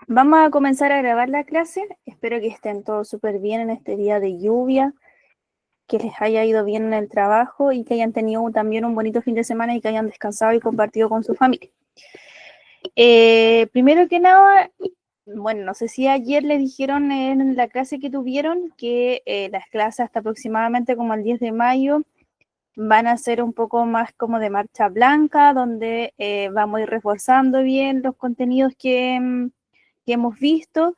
Vamos a comenzar a grabar la clase. Espero que estén todos súper bien en este día de lluvia, que les haya ido bien en el trabajo y que hayan tenido también un bonito fin de semana y que hayan descansado y compartido con su familia. Primero que nada, bueno, no sé si ayer les dijeron en la clase que tuvieron que las clases hasta aproximadamente como el 10 de mayo van a ser un poco más como de marcha blanca, donde vamos a ir reforzando bien los contenidos que hemos visto.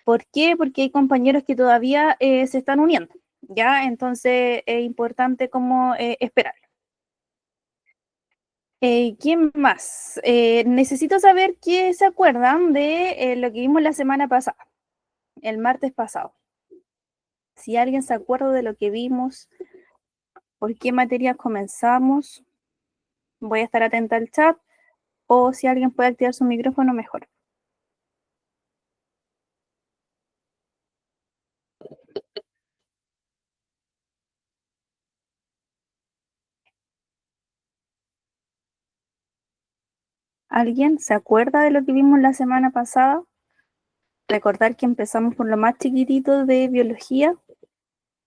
¿Por qué? Porque hay compañeros que todavía se están uniendo, ¿ya? Entonces es importante como esperar. ¿Quién más? Necesito saber qué se acuerdan de lo que vimos la semana pasada, el martes pasado. Si alguien se acuerda de lo que vimos, por qué materias comenzamos, voy a estar atenta al chat o si alguien puede activar su micrófono, mejor. ¿Alguien se acuerda de lo que vimos la semana pasada? Recordar que empezamos por lo más chiquitito de biología,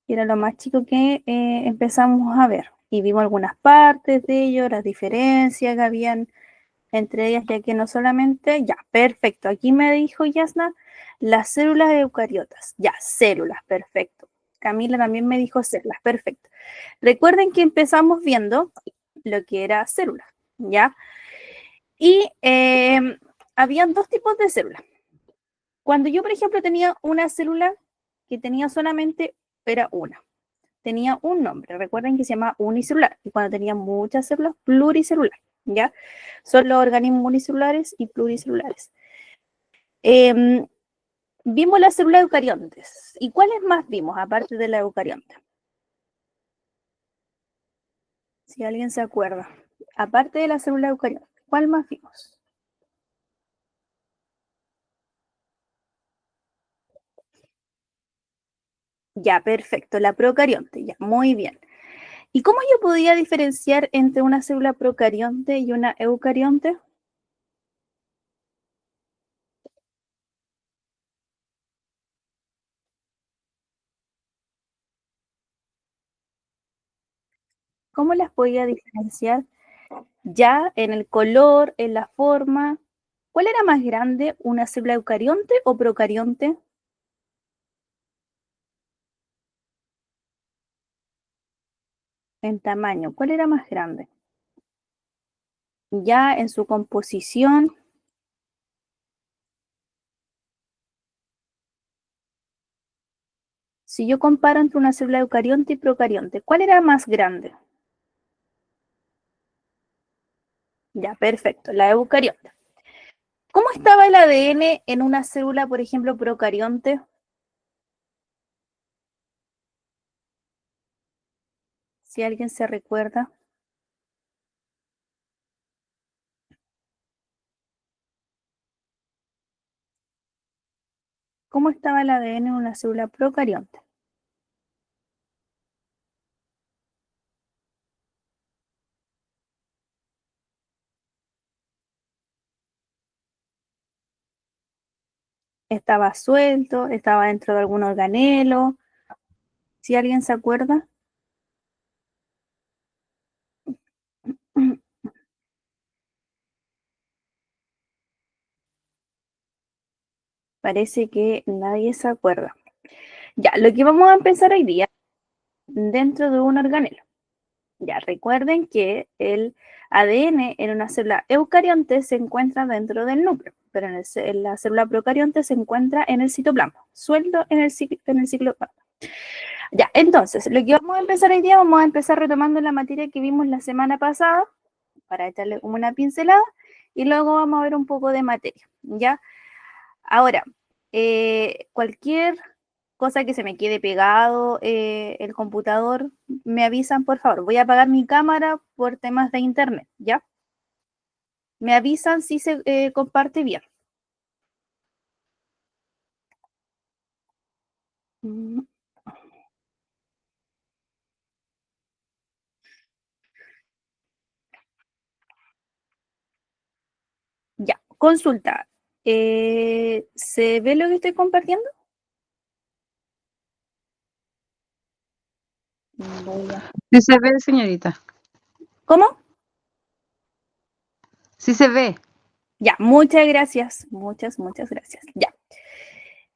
que era lo más chico que empezamos a ver. Y vimos algunas partes de ello, las diferencias que habían entre ellas, ya que no solamente, ya, perfecto, aquí me dijo Yasna, las células eucariotas, ya, células, perfecto. Camila también me dijo células, perfecto. Recuerden que empezamos viendo lo que era células, ¿ya? Y habían dos tipos de células. Cuando yo, por ejemplo, tenía una célula que tenía solamente, era una, tenía un nombre. Recuerden que se llama unicelular. Y cuando tenía muchas células, pluricelular. ¿Ya? Son los organismos unicelulares y pluricelulares. Eh, Vimos las células eucariontes. ¿Y cuáles más vimos aparte de la eucarionte? Si alguien se acuerda. Aparte de la célula eucarionte, ¿cuál más vimos? Ya, perfecto. La procarionte. Ya, muy bien. ¿Y cómo yo podía diferenciar entre una célula procarionte y una eucarionte? ¿Cómo las podía diferenciar? Ya en el color, en la forma. ¿Cuál era más grande, una célula eucarionte o procarionte? En tamaño, ¿cuál era más grande? Ya en su composición, si yo comparo entre una célula eucarionte y procarionte, ¿cuál era más grande? Ya, perfecto, la eucarionte. ¿Cómo estaba el ADN en una célula, por ejemplo, procarionte? Si alguien se recuerda, ¿cómo estaba el ADN en una célula procarionte? ¿Estaba suelto? ¿Estaba dentro de algún organelo? Si alguien se acuerda. Parece que nadie se acuerda. Ya, lo que vamos a empezar hoy día, dentro de un organelo. Ya, recuerden que el ADN en una célula eucarionte se encuentra dentro del núcleo, pero en la célula procarionte se encuentra en el citoplasma, suelto en el ciclo. Ya, entonces, lo que vamos a empezar hoy día, vamos a empezar retomando la materia que vimos la semana pasada, para echarle como una pincelada, y luego vamos a ver un poco de materia, ¿ya? Ahora, cualquier cosa que se me quede pegado el computador, me avisan, por favor. Voy a apagar mi cámara por temas de internet, ¿ya? Me avisan si se comparte bien. Mm, Ya, consulta. ¿Se ve lo que estoy compartiendo? Sí se ve, señorita. ¿Cómo? Sí se ve. Ya, muchas gracias. Muchas gracias. Ya.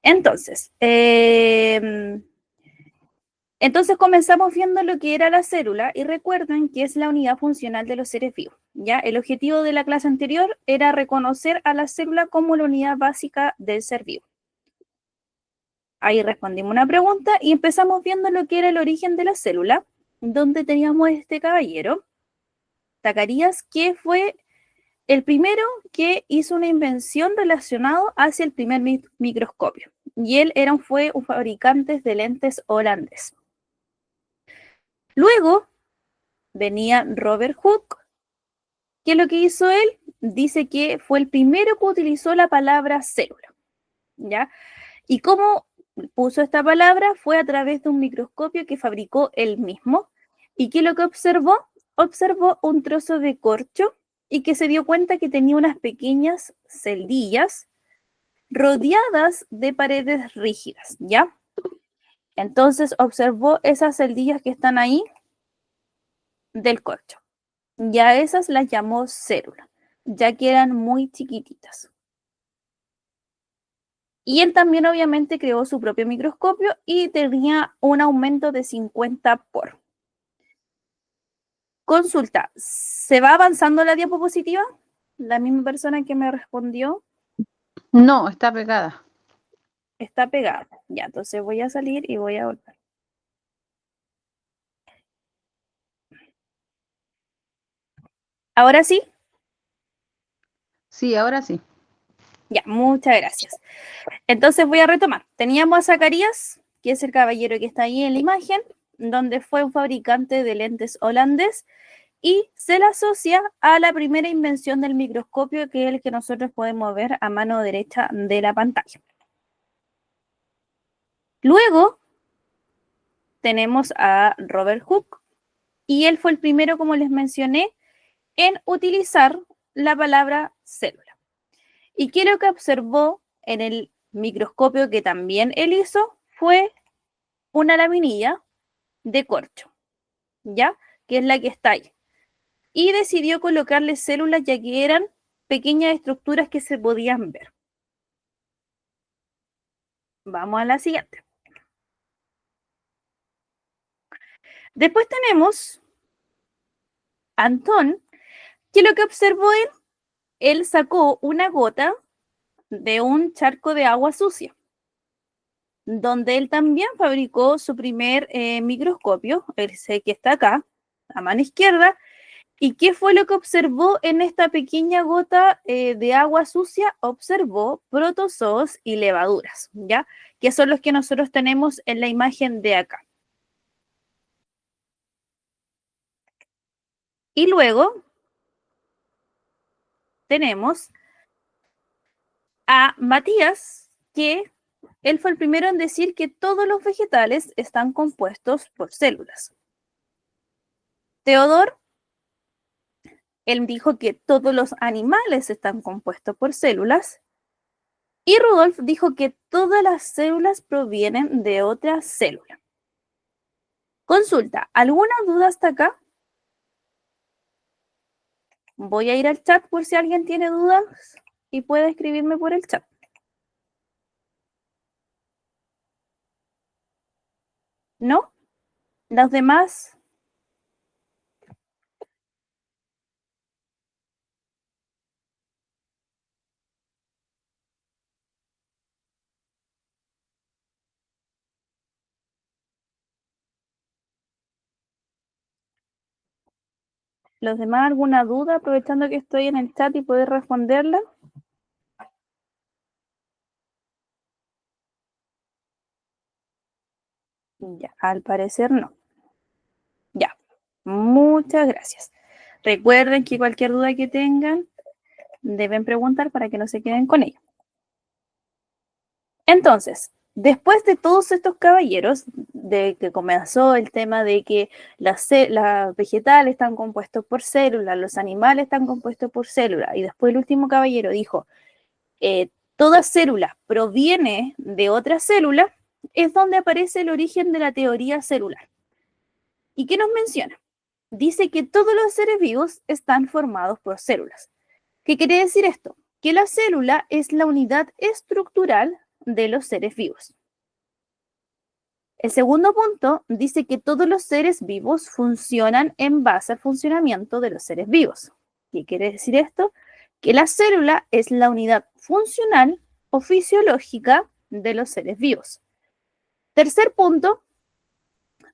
Entonces comenzamos viendo lo que era la célula y recuerden que es la unidad funcional de los seres vivos. ¿Ya? El objetivo de la clase anterior era reconocer a la célula como la unidad básica del ser vivo. Ahí respondimos una pregunta y empezamos viendo lo que era el origen de la célula, donde teníamos este caballero, Zacarías, que fue el primero que hizo una invención relacionada hacia el primer microscopio. Y él fue un fabricante de lentes holandés. Luego venía Robert Hooke, que lo que hizo él, dice que fue el primero que utilizó la palabra célula, ¿ya? Y cómo puso esta palabra fue a través de un microscopio que fabricó él mismo. ¿Y qué es lo que observó? Observó un trozo de corcho y que se dio cuenta que tenía unas pequeñas celdillas rodeadas de paredes rígidas, ¿ya? Entonces observó esas celdillas que están ahí del corcho. Ya esas las llamó célula, ya que eran muy chiquititas. Y él también obviamente creó su propio microscopio y tenía un aumento de 50 por. Consulta, ¿se va avanzando la diapositiva? La misma persona que me respondió No, está pegada. está pegada. Ya, entonces voy a salir y voy a volver. ¿Ahora sí? Sí, ahora sí. Ya, muchas gracias. Entonces voy a retomar. Teníamos a Zacarías, que es el caballero que está ahí en la imagen, donde fue un fabricante de lentes holandés y se le asocia a la primera invención del microscopio, que es el que nosotros podemos ver a mano derecha de la pantalla. Luego tenemos a Robert Hooke y él fue el primero, como les mencioné, en utilizar la palabra célula. ¿Y qué es lo que observó en el microscopio que también él hizo? Fue una laminilla de corcho, ¿ya? Que es la que está ahí. Y decidió colocarle células ya que eran pequeñas estructuras que se podían ver. Vamos a la siguiente. Después tenemos a Antón, que lo que observó él sacó una gota de un charco de agua sucia, donde él también fabricó su primer microscopio, ese que está acá, a mano izquierda. ¿Y qué fue lo que observó en esta pequeña gota de agua sucia? Observó protozoos y levaduras, ¿ya? Que son los que nosotros tenemos en la imagen de acá. Y luego tenemos a Matías, que él fue el primero en decir que todos los vegetales están compuestos por células. Teodor, él dijo que todos los animales están compuestos por células. Y Rudolf dijo que todas las células provienen de otra célula. Consulta, ¿alguna duda hasta acá? Voy a ir al chat por si alguien tiene dudas y puede escribirme por el chat. ¿No? ¿Los demás? ¿Los demás alguna duda aprovechando que estoy en el chat y poder responderla? Ya, al parecer no. Ya, muchas gracias. Recuerden que cualquier duda que tengan deben preguntar para que no se queden con ella. Entonces, después de todos estos caballeros, de que comenzó el tema de que las vegetales están compuestos por células, los animales están compuestos por células, y después el último caballero dijo toda célula proviene de otra célula, es donde aparece el origen de la teoría celular. ¿Y qué nos menciona? Dice que todos los seres vivos están formados por células. ¿Qué quiere decir esto? Que la célula es la unidad estructural de los seres vivos. El segundo punto dice que todos los seres vivos funcionan en base al funcionamiento de los seres vivos. ¿Qué quiere decir esto? Que la célula es la unidad funcional o fisiológica de los seres vivos. Tercer punto,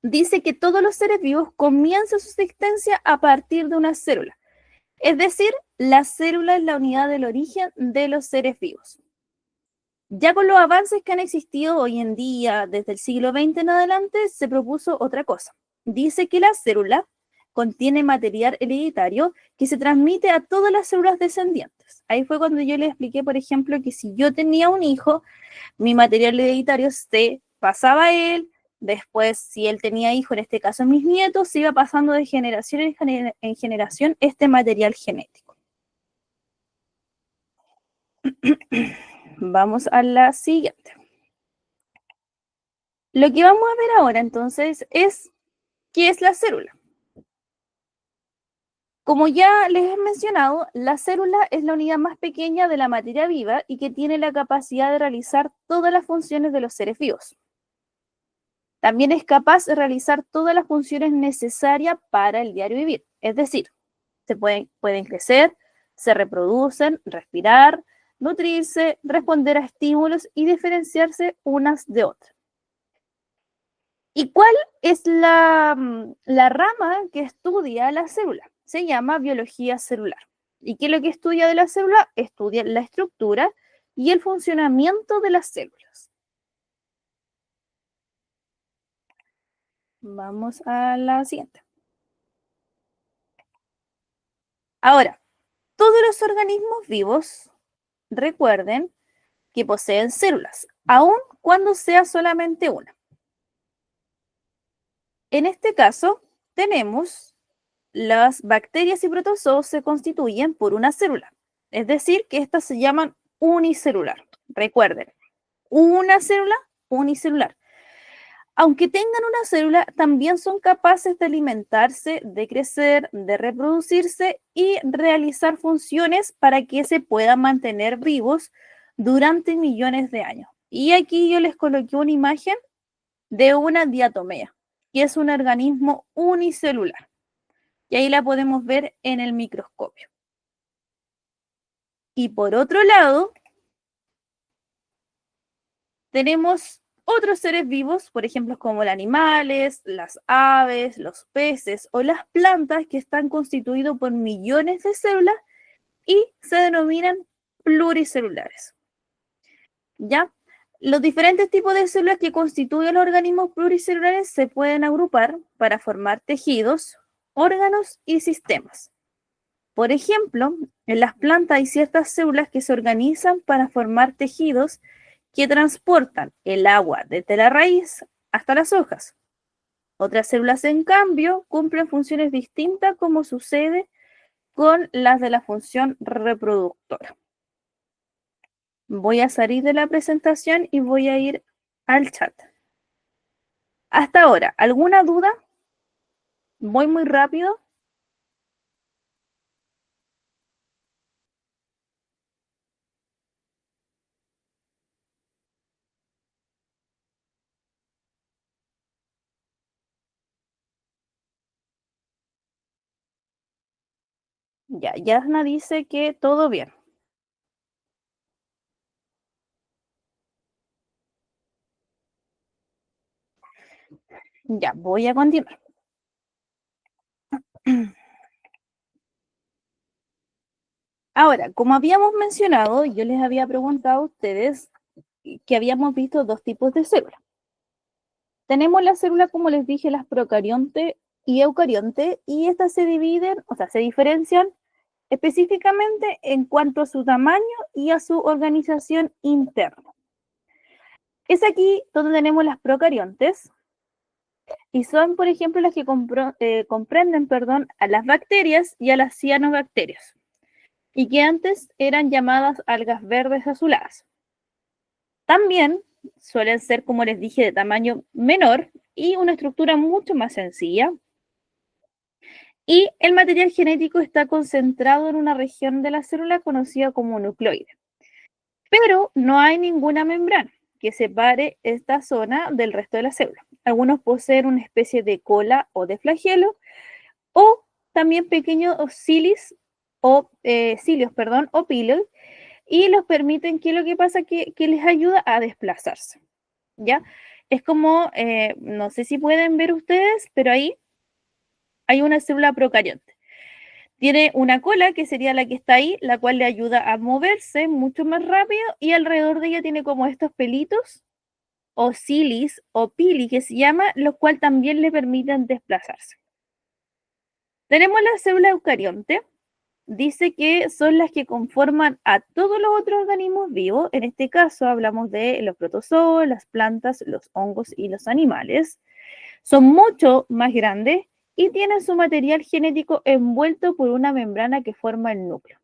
dice que todos los seres vivos comienzan su existencia a partir de una célula. Es decir, la célula es la unidad del origen de los seres vivos. Ya con los avances que han existido hoy en día, desde el siglo XX en adelante, se propuso otra cosa. Dice que la célula contiene material hereditario que se transmite a todas las células descendientes. Ahí fue cuando yo les expliqué, por ejemplo, que si yo tenía un hijo, mi material hereditario se pasaba a él, después si él tenía hijo, en este caso mis nietos, se iba pasando de generación en generación este material genético. Vamos a la siguiente. Lo que vamos a ver ahora entonces es ¿qué es la célula? Como ya les he mencionado, la célula es la unidad más pequeña de la materia viva y que tiene la capacidad de realizar todas las funciones de los seres vivos. También es capaz de realizar todas las funciones necesarias para el diario vivir. Es decir, se pueden crecer, se reproducen, respirar, nutrirse, responder a estímulos y diferenciarse unas de otras. ¿Y cuál es la rama que estudia la célula? Se llama biología celular. ¿Y qué es lo que estudia de la célula? Estudia la estructura y el funcionamiento de las células. Vamos a la siguiente. Ahora, todos los organismos vivos, recuerden que poseen células, aun cuando sea solamente una. En este caso, tenemos las bacterias y protozoos se constituyen por una célula, es decir, que estas se llaman unicelular. Recuerden, una célula unicelular. Aunque tengan una célula, también son capaces de alimentarse, de crecer, de reproducirse y realizar funciones para que se puedan mantener vivos durante millones de años. Y aquí yo les coloqué una imagen de una diatomea, que es un organismo unicelular. Y ahí la podemos ver en el microscopio. Y por otro lado, tenemos otros seres vivos, por ejemplo, como los animales, las aves, los peces o las plantas que están constituidos por millones de células y se denominan pluricelulares. ¿Ya? Los diferentes tipos de células que constituyen los organismos pluricelulares se pueden agrupar para formar tejidos, órganos y sistemas. Por ejemplo, en las plantas hay ciertas células que se organizan para formar tejidos que transportan el agua desde la raíz hasta las hojas. Otras células, en cambio, cumplen funciones distintas como sucede con las de la función reproductora. Voy a salir de la presentación y voy a ir al chat. Hasta ahora, ¿alguna duda? ¿Voy muy rápido? Ya, Yasna dice que todo bien. Ya, voy a continuar. Ahora, como habíamos mencionado, yo les había preguntado a ustedes que habíamos visto dos tipos de células. Tenemos las células, como les dije, las procarionte y eucarionte, y estas se dividen, o sea, se diferencian específicamente en cuanto a su tamaño y a su organización interna. Es aquí donde tenemos las procariontes, y son, por ejemplo, las que comprenden, a las bacterias y a las cianobacterias. y que antes eran llamadas algas verdes azuladas. También suelen ser, como les dije, de tamaño menor y una estructura mucho más sencilla. Y el material genético está concentrado en una región de la célula conocida como nucleoide. Pero no hay ninguna membrana que separe esta zona del resto de la célula. Algunos poseen una especie de cola o de flagelo o también pequeños cilios o pilos, y los permiten que lo que pasa que les ayuda a desplazarse, ¿ya? Es como, no sé si pueden ver ustedes, pero ahí hay una célula procarionte. Tiene una cola, que sería la que está ahí, la cual le ayuda a moverse mucho más rápido, y alrededor de ella tiene como estos pelitos, o cilis, o pili, que se llama, los cuales también le permiten desplazarse. Tenemos la célula eucarionte. Dice que son las que conforman a todos los otros organismos vivos. En este caso hablamos de los protozoos, las plantas, los hongos y los animales. Son mucho más grandes y tienen su material genético envuelto por una membrana que forma el núcleo.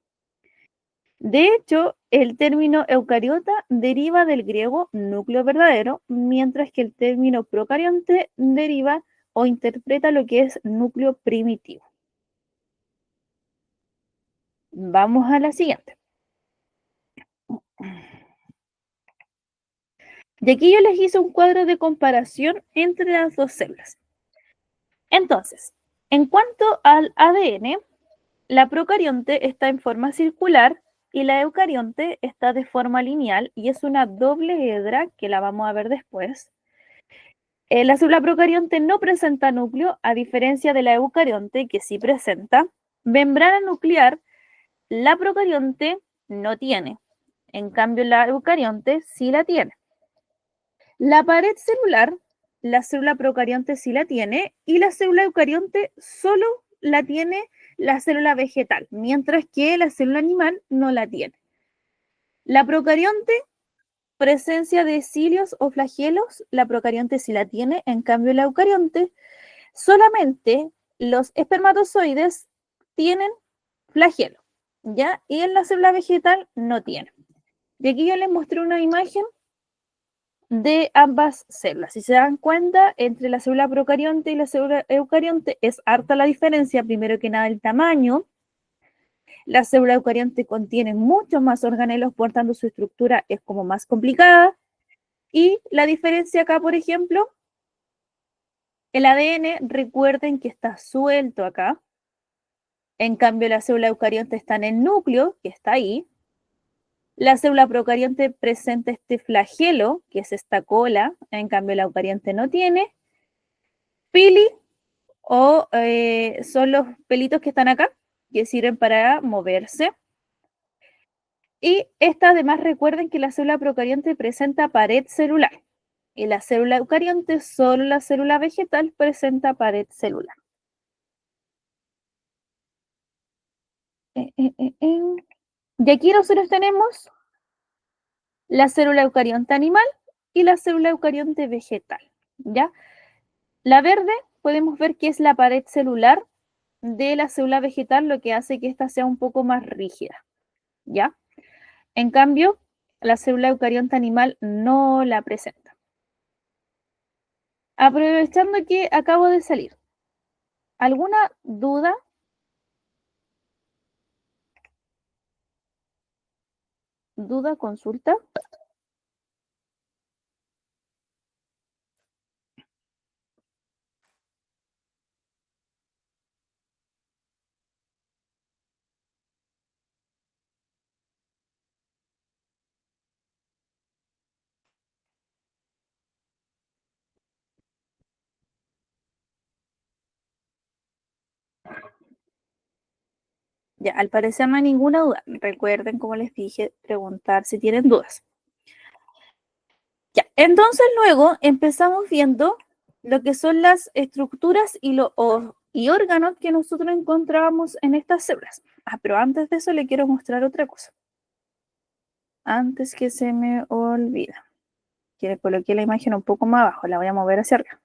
De hecho, el término eucariota deriva del griego núcleo verdadero, mientras que el término procarionte deriva o interpreta lo que es núcleo primitivo. Vamos a la siguiente. Y aquí yo les hice un cuadro de comparación entre las dos células. Entonces, en cuanto al ADN, la procarionte está en forma circular y la eucarionte está de forma lineal, y es una doble hedra que la vamos a ver después. La célula procarionte no presenta núcleo, a diferencia de la eucarionte, que sí presenta membrana nuclear. La procarionte no tiene, en cambio la eucarionte sí la tiene. La pared celular, la célula procarionte sí la tiene, y la célula eucarionte solo la tiene la célula vegetal, mientras que la célula animal no la tiene. La procarionte, presencia de cilios o flagelos, la procarionte sí la tiene, en cambio la eucarionte, solamente los espermatozoides tienen flagelo, ¿ya? Y en la célula vegetal no tiene. Y aquí yo les mostré una imagen de ambas células. Si se dan cuenta, entre la célula procarionte y la célula eucarionte es harta la diferencia. Primero que nada, el tamaño. La célula eucarionte contiene muchos más organelos, por tanto su estructura es como más complicada. Y la diferencia acá, por ejemplo, el ADN, recuerden que está suelto acá. En cambio, la célula eucarionte está en el núcleo, que está ahí. La célula procarionte presenta este flagelo, que es esta cola, en cambio la eucarionte no tiene. Pili, o son los pelitos que están acá, que sirven para moverse. Y esta, además, recuerden que la célula procarionte presenta pared celular, y la célula eucarionte, solo la célula vegetal, presenta pared celular. Y aquí nosotros tenemos la célula eucarionte animal y la célula eucarionte vegetal, ¿ya? La verde podemos ver que es la pared celular de la célula vegetal, lo que hace que ésta sea un poco más rígida, ¿ya? En cambio, la célula eucarionte animal no la presenta. Aprovechando que acabo de salir, ¿alguna duda? ¿Duda, consulta? Ya, al parecer no hay ninguna duda. Recuerden, como les dije, preguntar si tienen dudas. Ya, entonces luego empezamos viendo lo que son las estructuras y órganos que nosotros encontrábamos en estas células. Pero antes de eso le quiero mostrar otra cosa. Antes que se me olvida. Que le coloqué la imagen un poco más abajo, la voy a mover hacia arriba.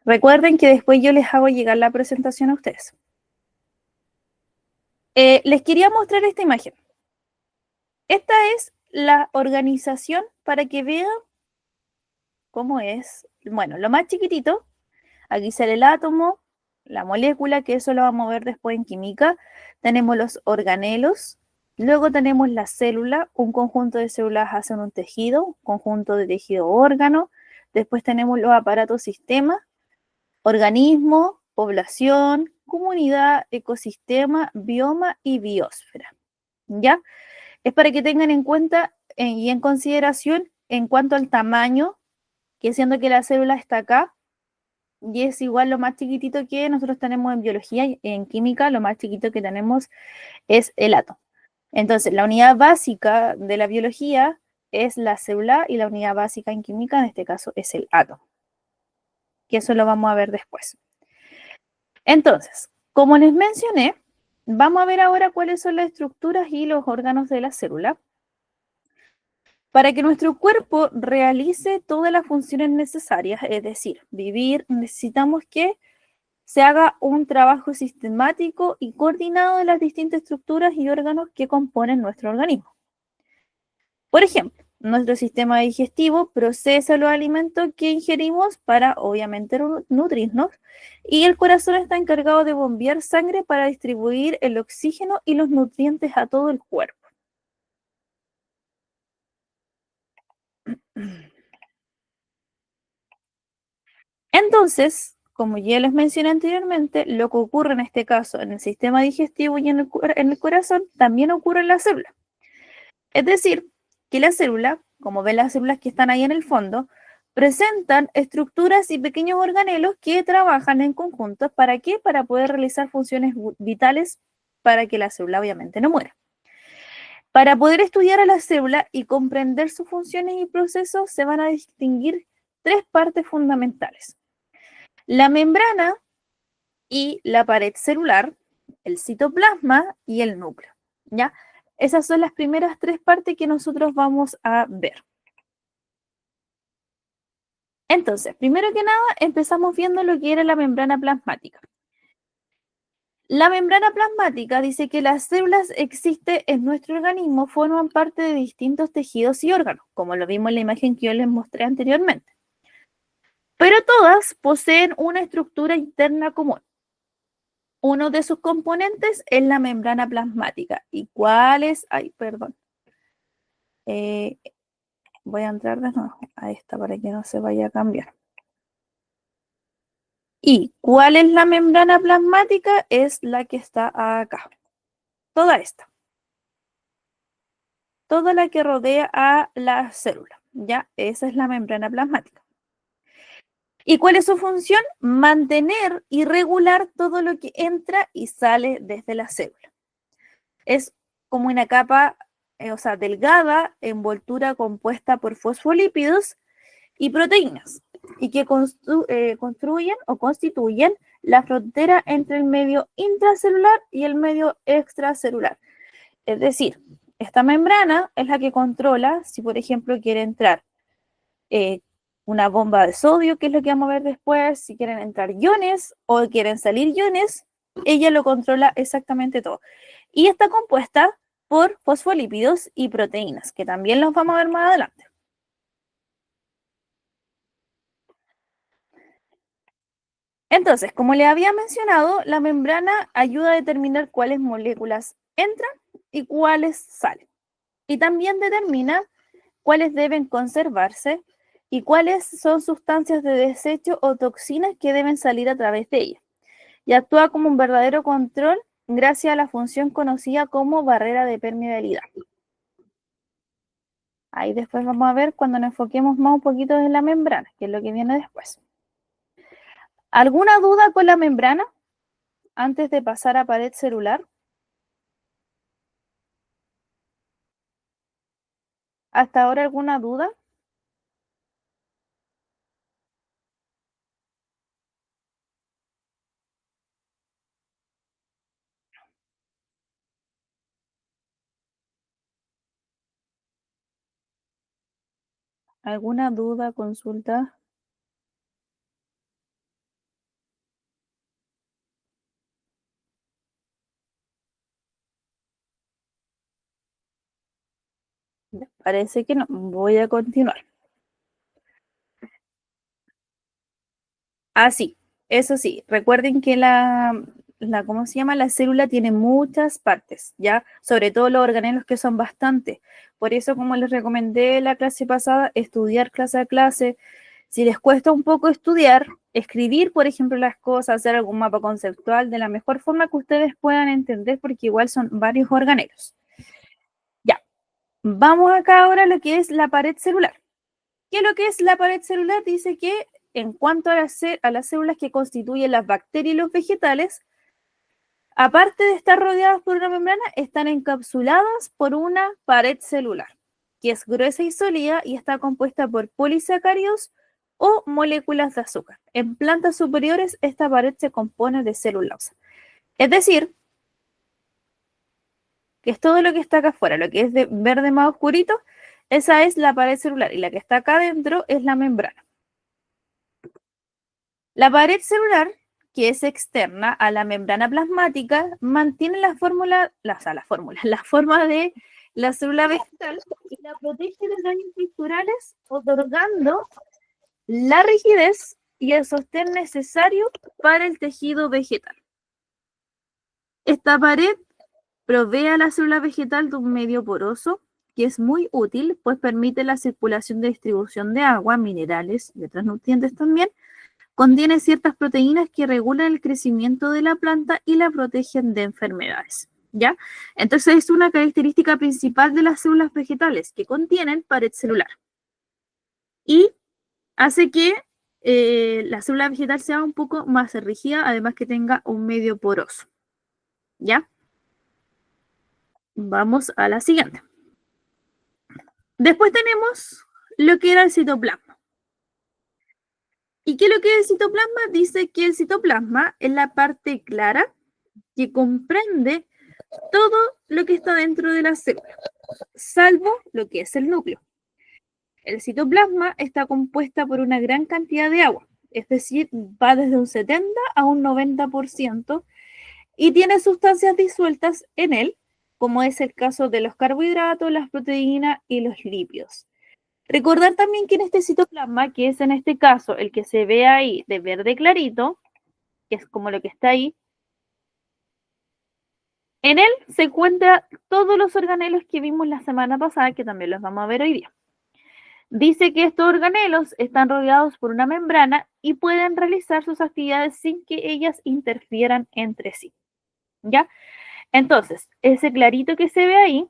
Recuerden que después yo les hago llegar la presentación a ustedes. Les quería mostrar esta imagen. Esta es la organización para que vean cómo es. Bueno, lo más chiquitito, aquí sale el átomo, la molécula, que eso lo vamos a ver después en química. Tenemos los organelos, luego tenemos la célula, un conjunto de células hacen un tejido, un conjunto de tejido órgano. Después tenemos los aparatos sistemas, organismo, población, comunidad, ecosistema, bioma y biosfera. ¿Ya? Es para que tengan en cuenta y en consideración en cuanto al tamaño, que siendo que la célula está acá, y es igual lo más chiquitito que nosotros tenemos en biología y en química, lo más chiquito que tenemos es el átomo. Entonces, la unidad básica de la biología es la célula y la unidad básica en química, en este caso, es el átomo, que eso lo vamos a ver después. Entonces, como les mencioné, vamos a ver ahora cuáles son las estructuras y los órganos de la célula. Para que nuestro cuerpo realice todas las funciones necesarias, es decir, vivir, necesitamos que se haga un trabajo sistemático y coordinado de las distintas estructuras y órganos que componen nuestro organismo. Por ejemplo, nuestro sistema digestivo procesa los alimentos que ingerimos para, obviamente, nutrirnos, y el corazón está encargado de bombear sangre para distribuir el oxígeno y los nutrientes a todo el cuerpo. Entonces, como ya les mencioné anteriormente, lo que ocurre en este caso en el sistema digestivo y en el corazón también ocurre en la célula. Es decir, que la célula, como ven las células que están ahí en el fondo, presentan estructuras y pequeños organelos que trabajan en conjunto. ¿Para qué? Para poder realizar funciones vitales para que la célula obviamente no muera. Para poder estudiar a la célula y comprender sus funciones y procesos, se van a distinguir tres partes fundamentales: la membrana y la pared celular, el citoplasma y el núcleo, ¿ya? Esas son las primeras tres partes que nosotros vamos a ver. Entonces, primero que nada, empezamos viendo lo que era la membrana plasmática. La membrana plasmática dice que las células existen en nuestro organismo, forman parte de distintos tejidos y órganos, como lo vimos en la imagen que yo les mostré anteriormente. Pero todas poseen una estructura interna común. Uno de sus componentes es la membrana plasmática. ¿Y cuál es? Ay, perdón. Voy a entrar de nuevo a esta para que no se vaya a cambiar. ¿Y cuál es la membrana plasmática? Es la que está acá. Toda esta. Toda la que rodea a la célula. ¿Ya? Esa es la membrana plasmática. ¿Y cuál es su función? Mantener y regular todo lo que entra y sale desde la célula. Es como una capa, delgada, envoltura compuesta por fosfolípidos y proteínas, y que construyen o constituyen la frontera entre el medio intracelular y el medio extracelular. Es decir, esta membrana es la que controla si, por ejemplo, quiere entrar eh, una bomba de sodio, que es lo que vamos a ver después, si quieren entrar iones o quieren salir iones, ella lo controla exactamente todo. Y está compuesta por fosfolípidos y proteínas, que también los vamos a ver más adelante. Entonces, como les había mencionado, la membrana ayuda a determinar cuáles moléculas entran y cuáles salen. Y también determina cuáles deben conservarse y cuáles son sustancias de desecho o toxinas que deben salir a través de ella. Y actúa como un verdadero control gracias a la función conocida como barrera de permeabilidad. Ahí después vamos a ver cuando nos enfoquemos más un poquito en la membrana, que es lo que viene después. ¿Alguna duda con la membrana antes de pasar a pared celular? ¿Hasta ahora alguna duda? ¿Alguna duda, consulta? Parece que no. Voy a continuar. Ah, sí, eso sí. Recuerden que ¿cómo se llama? La célula tiene muchas partes, ¿ya? Sobre todo los organelos que son bastantes. Por eso, como les recomendé la clase pasada, estudiar clase a clase. Si les cuesta un poco estudiar, escribir, por ejemplo, las cosas, hacer algún mapa conceptual de la mejor forma que ustedes puedan entender, porque igual son varios organelos. Ya, vamos acá ahora a lo que es la pared celular. ¿Qué es lo que es la pared celular? Dice que en cuanto a las células que constituyen las bacterias y los vegetales, aparte de estar rodeadas por una membrana, están encapsuladas por una pared celular, que es gruesa y sólida y está compuesta por polisacáridos o moléculas de azúcar. En plantas superiores, esta pared se compone de celulosa. Es decir, que es todo lo que está acá afuera, lo que es de verde más oscurito, esa es la pared celular y la que está acá adentro es la membrana. La pared celular, que es externa a la membrana plasmática, mantiene la forma de la célula vegetal y la protege de daños estructurales, otorgando la rigidez y el sostén necesario para el tejido vegetal. Esta pared provee a la célula vegetal de un medio poroso que es muy útil, pues permite la circulación de distribución de agua, minerales y otros nutrientes también. Contiene ciertas proteínas que regulan el crecimiento de la planta y la protegen de enfermedades, ¿ya? Entonces es una característica principal de las células vegetales que contienen pared celular y hace que la célula vegetal sea un poco más rígida, además que tenga un medio poroso, ¿ya? Vamos a la siguiente. Después tenemos lo que era el citoplasma. ¿Y qué es lo que es el citoplasma? Dice que el citoplasma es la parte clara que comprende todo lo que está dentro de la célula, salvo lo que es el núcleo. El citoplasma está compuesta por una gran cantidad de agua, es decir, va desde un 70 a un 90% y tiene sustancias disueltas en él, como es el caso de los carbohidratos, las proteínas y los lípidos. Recordar también que en este citoplasma, que es en este caso el que se ve ahí de verde clarito, que es como lo que está ahí, en él se encuentran todos los organelos que vimos la semana pasada, que también los vamos a ver hoy día. Dice que estos organelos están rodeados por una membrana y pueden realizar sus actividades sin que ellas interfieran entre sí. ¿Ya? Entonces, ese clarito que se ve ahí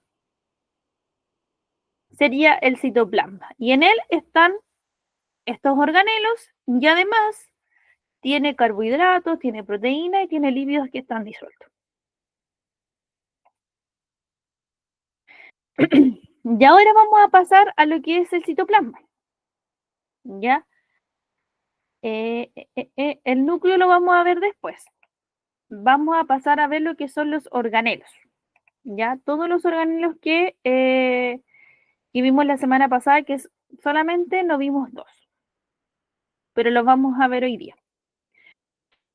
sería el citoplasma. Y en él están estos organelos y además tiene carbohidratos, tiene proteína y tiene lípidos que están disueltos. Y ahora vamos a pasar a lo que es el citoplasma. ¿Ya? El núcleo lo vamos a ver después. Vamos a pasar a ver lo que son los organelos. ¿Ya? Todos los organelos que vimos la semana pasada, que solamente no vimos dos, pero los vamos a ver hoy día.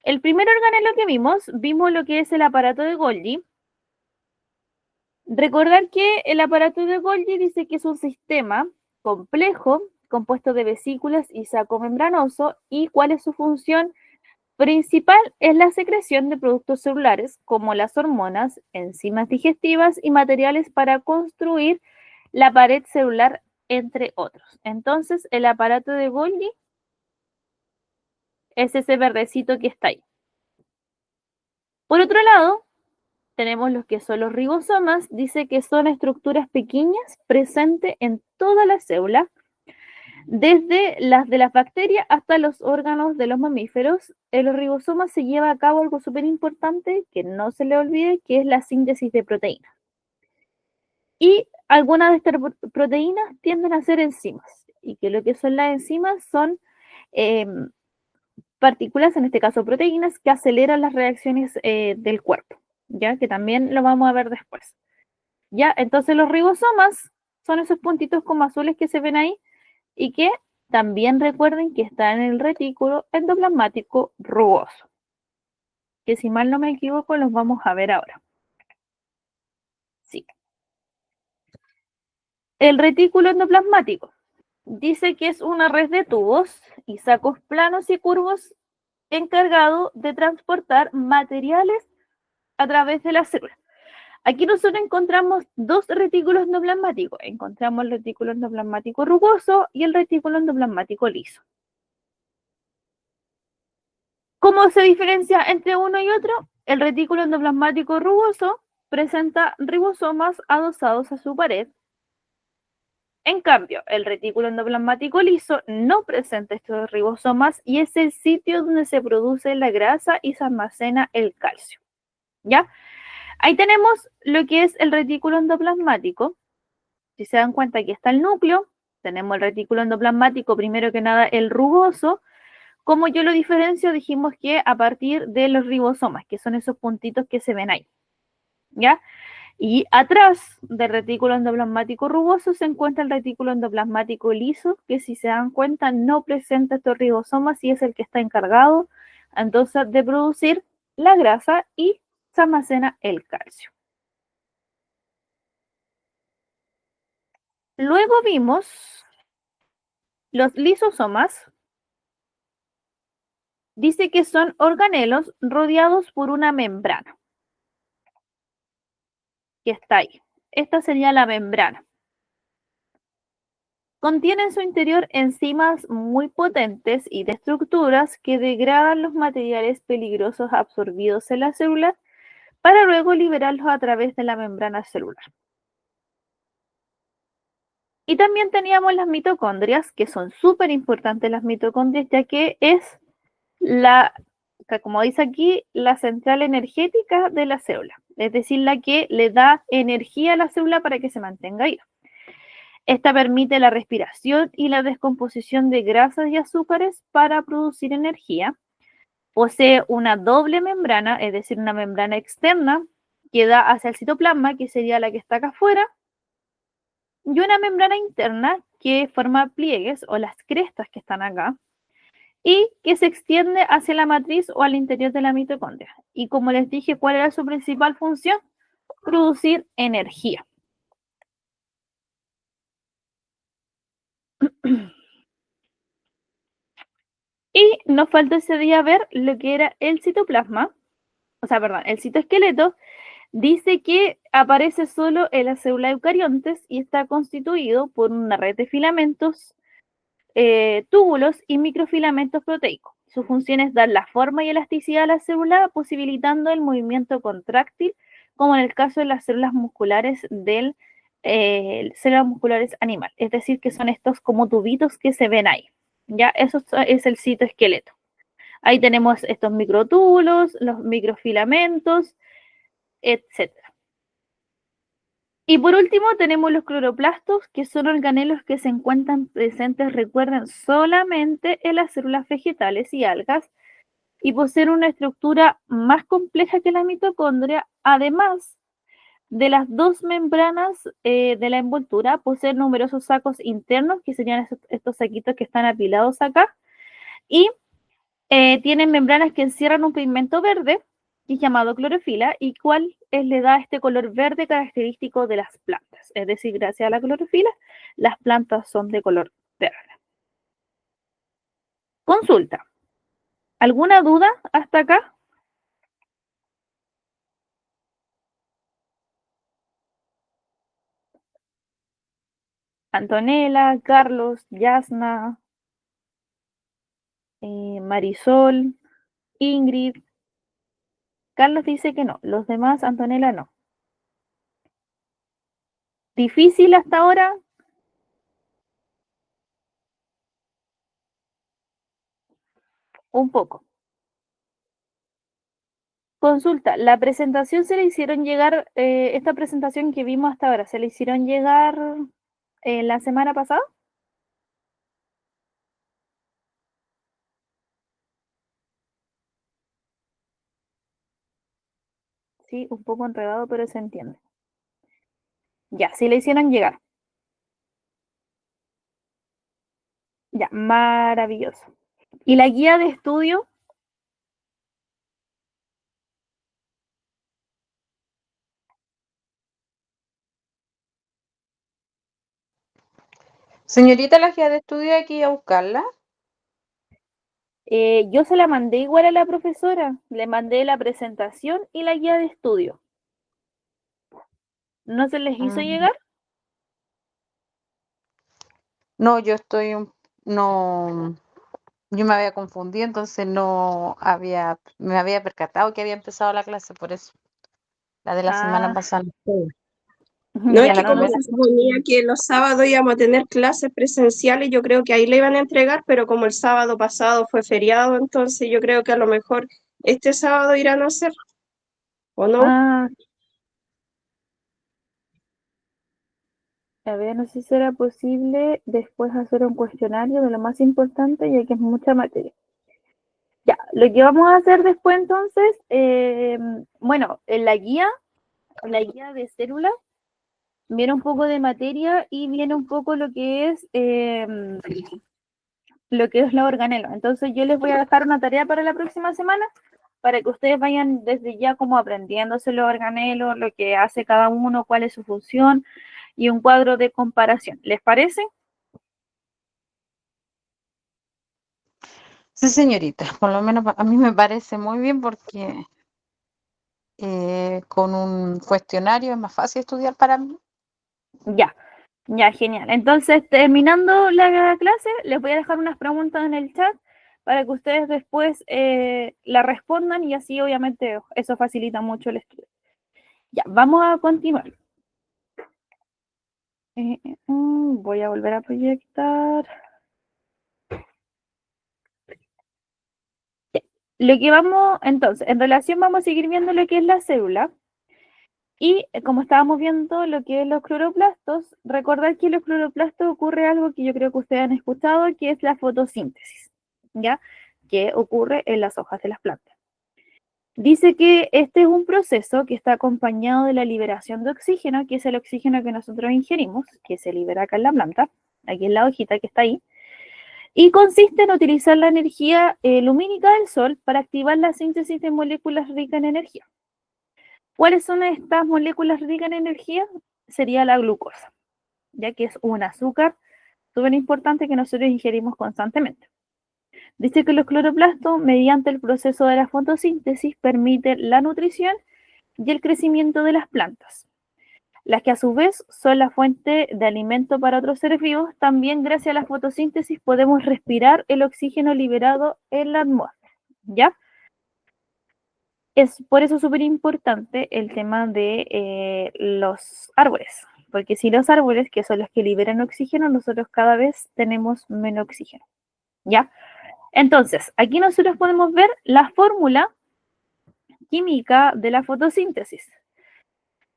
El primer organelo que vimos lo que es el aparato de Golgi. Recordar que el aparato de Golgi dice que es un sistema complejo compuesto de vesículas y saco membranoso. ¿Y cuál es su función principal? Es la secreción de productos celulares como las hormonas, enzimas digestivas y materiales para construir la pared celular, entre otros. Entonces, el aparato de Golgi es ese verdecito que está ahí. Por otro lado, tenemos los que son los ribosomas. Dice que son estructuras pequeñas presentes en toda la célula, desde las de las bacterias hasta los órganos de los mamíferos. En los ribosomas se lleva a cabo algo súper importante que no se le olvide, que es la síntesis de proteínas. Y algunas de estas proteínas tienden a ser enzimas. Y que lo que son las enzimas son partículas, en este caso proteínas, que aceleran las reacciones del cuerpo, ya que también lo vamos a ver después. Ya, entonces los ribosomas son esos puntitos como azules que se ven ahí y que también recuerden que están en el retículo endoplasmático rugoso, que si mal no me equivoco los vamos a ver ahora. Sí. El retículo endoplasmático dice que es una red de tubos y sacos planos y curvos encargado de transportar materiales a través de la célula. Aquí nosotros encontramos dos retículos endoplasmáticos. Encontramos el retículo endoplasmático rugoso y el retículo endoplasmático liso. ¿Cómo se diferencia entre uno y otro? El retículo endoplasmático rugoso presenta ribosomas adosados a su pared. En cambio, el retículo endoplasmático liso no presenta estos ribosomas y es el sitio donde se produce la grasa y se almacena el calcio. ¿Ya? Ahí tenemos lo que es el retículo endoplasmático. Si se dan cuenta, aquí está el núcleo. Tenemos el retículo endoplasmático, primero que nada el rugoso. Como yo lo diferencio, dijimos que a partir de los ribosomas, que son esos puntitos que se ven ahí. ¿Ya? Y atrás del retículo endoplasmático rugoso se encuentra el retículo endoplasmático liso, que si se dan cuenta no presenta estos ribosomas y es el que está encargado entonces de producir la grasa y se almacena el calcio. Luego vimos los lisosomas. Dice que son organelos rodeados por una membrana que está ahí. Esta sería la membrana. Contiene en su interior enzimas muy potentes y de estructuras que degradan los materiales peligrosos absorbidos en la célula para luego liberarlos a través de la membrana celular. Y también teníamos las mitocondrias, que son súper importantes las mitocondrias, ya que es la, como dice aquí, la central energética de la célula, es decir, la que le da energía a la célula para que se mantenga viva. Esta permite la respiración y la descomposición de grasas y azúcares para producir energía. Posee una doble membrana, es decir, una membrana externa que da hacia el citoplasma, que sería la que está acá afuera, y una membrana interna que forma pliegues o las crestas que están acá, y que se extiende hacia la matriz o al interior de la mitocondria. Y como les dije, ¿cuál era su principal función? Producir energía. Y nos faltó ese día ver lo que era el citoplasma, el citoesqueleto. Dice que aparece solo en las células eucariontes y está constituido por una red de filamentos, túbulos y microfilamentos proteicos. Su función es dar la forma y elasticidad a la célula, posibilitando el movimiento contráctil, como en el caso de las células musculares células musculares animal. Es decir, que son estos como tubitos que se ven ahí. Ya, eso es el citoesqueleto. Ahí tenemos estos microtúbulos, los microfilamentos, etcétera. Y por último tenemos los cloroplastos, que son organelos que se encuentran presentes, recuerden, solamente en las células vegetales y algas, y poseen una estructura más compleja que la mitocondria, además de las dos membranas de la envoltura, poseen numerosos sacos internos, que serían estos saquitos que están apilados acá, y tienen membranas que encierran un pigmento verde, que es llamado clorofila, y cuál le da este color verde característico de las plantas. Es decir, gracias a la clorofila, las plantas son de color verde. Consulta. ¿Alguna duda hasta acá? Antonella, Carlos, Yasna, Marisol, Ingrid. Carlos dice que no, los demás, Antonella, no. ¿Difícil hasta ahora? Un poco. Consulta, ¿la presentación se le hicieron llegar, esta presentación que vimos hasta ahora, se le hicieron llegar la semana pasada? Sí, un poco enredado, pero se entiende. Ya, sí le hicieron llegar. Ya, maravilloso. ¿Y la guía de estudio? Señorita, la guía de estudio hay que ir a buscarla. Yo se la mandé igual a la profesora, le mandé la presentación y la guía de estudio. ¿No se les hizo Mm. llegar? No, no, yo me había confundido, entonces me había percatado que había empezado la clase, por eso. La de la semana Ah, pasada. No estuve. No, es ya que La no, como primera. se suponía que los sábados íbamos a tener clases presenciales, yo creo que ahí le iban a entregar, pero como el sábado pasado fue feriado, entonces yo creo que a lo mejor este sábado irán a hacer, ¿o no? ah, a ver, no sé si será posible después hacer un cuestionario de lo más importante, ya que es mucha materia. Ya, lo que vamos a hacer después entonces, bueno, en la guía de célula, viene un poco de materia y viene un poco lo que es la organela. Entonces yo les voy a dejar una tarea para la próxima semana para que ustedes vayan desde ya como aprendiéndose los organelos, lo que hace cada uno, cuál es su función y un cuadro de comparación. ¿Les parece? Sí, señorita, por lo menos a mí me parece muy bien porque con un cuestionario es más fácil estudiar para mí. Ya, ya, genial. Entonces, terminando la clase, les voy a dejar unas preguntas en el chat para que ustedes después la respondan y así obviamente eso facilita mucho el estudio. Ya, vamos a continuar. Voy a volver a proyectar. Lo que vamos, entonces, en relación vamos a seguir viendo lo que es la célula y como estábamos viendo lo que es los cloroplastos, recordar que en los cloroplastos ocurre algo que yo creo que ustedes han escuchado, que es la fotosíntesis, ¿ya? Que ocurre en las hojas de las plantas. Dice que este es un proceso que está acompañado de la liberación de oxígeno, que es el oxígeno que nosotros ingerimos, que se libera acá en la planta, aquí en la hojita que está ahí, y consiste en utilizar la energía lumínica del sol para activar la síntesis de moléculas ricas en energía. ¿Cuáles son estas moléculas ricas en energía? Sería la glucosa, ya que es un azúcar súper importante que nosotros ingerimos constantemente. Dice que los cloroplastos, mediante el proceso de la fotosíntesis, permiten la nutrición y el crecimiento de las plantas, las que a su vez son la fuente de alimento para otros seres vivos. También gracias a la fotosíntesis podemos respirar el oxígeno liberado en la atmósfera, ¿ya? Es por eso súper importante el tema de los árboles, porque si los árboles, que son los que liberan oxígeno, nosotros cada vez tenemos menos oxígeno, ¿ya? Entonces, aquí nosotros podemos ver la fórmula química de la fotosíntesis,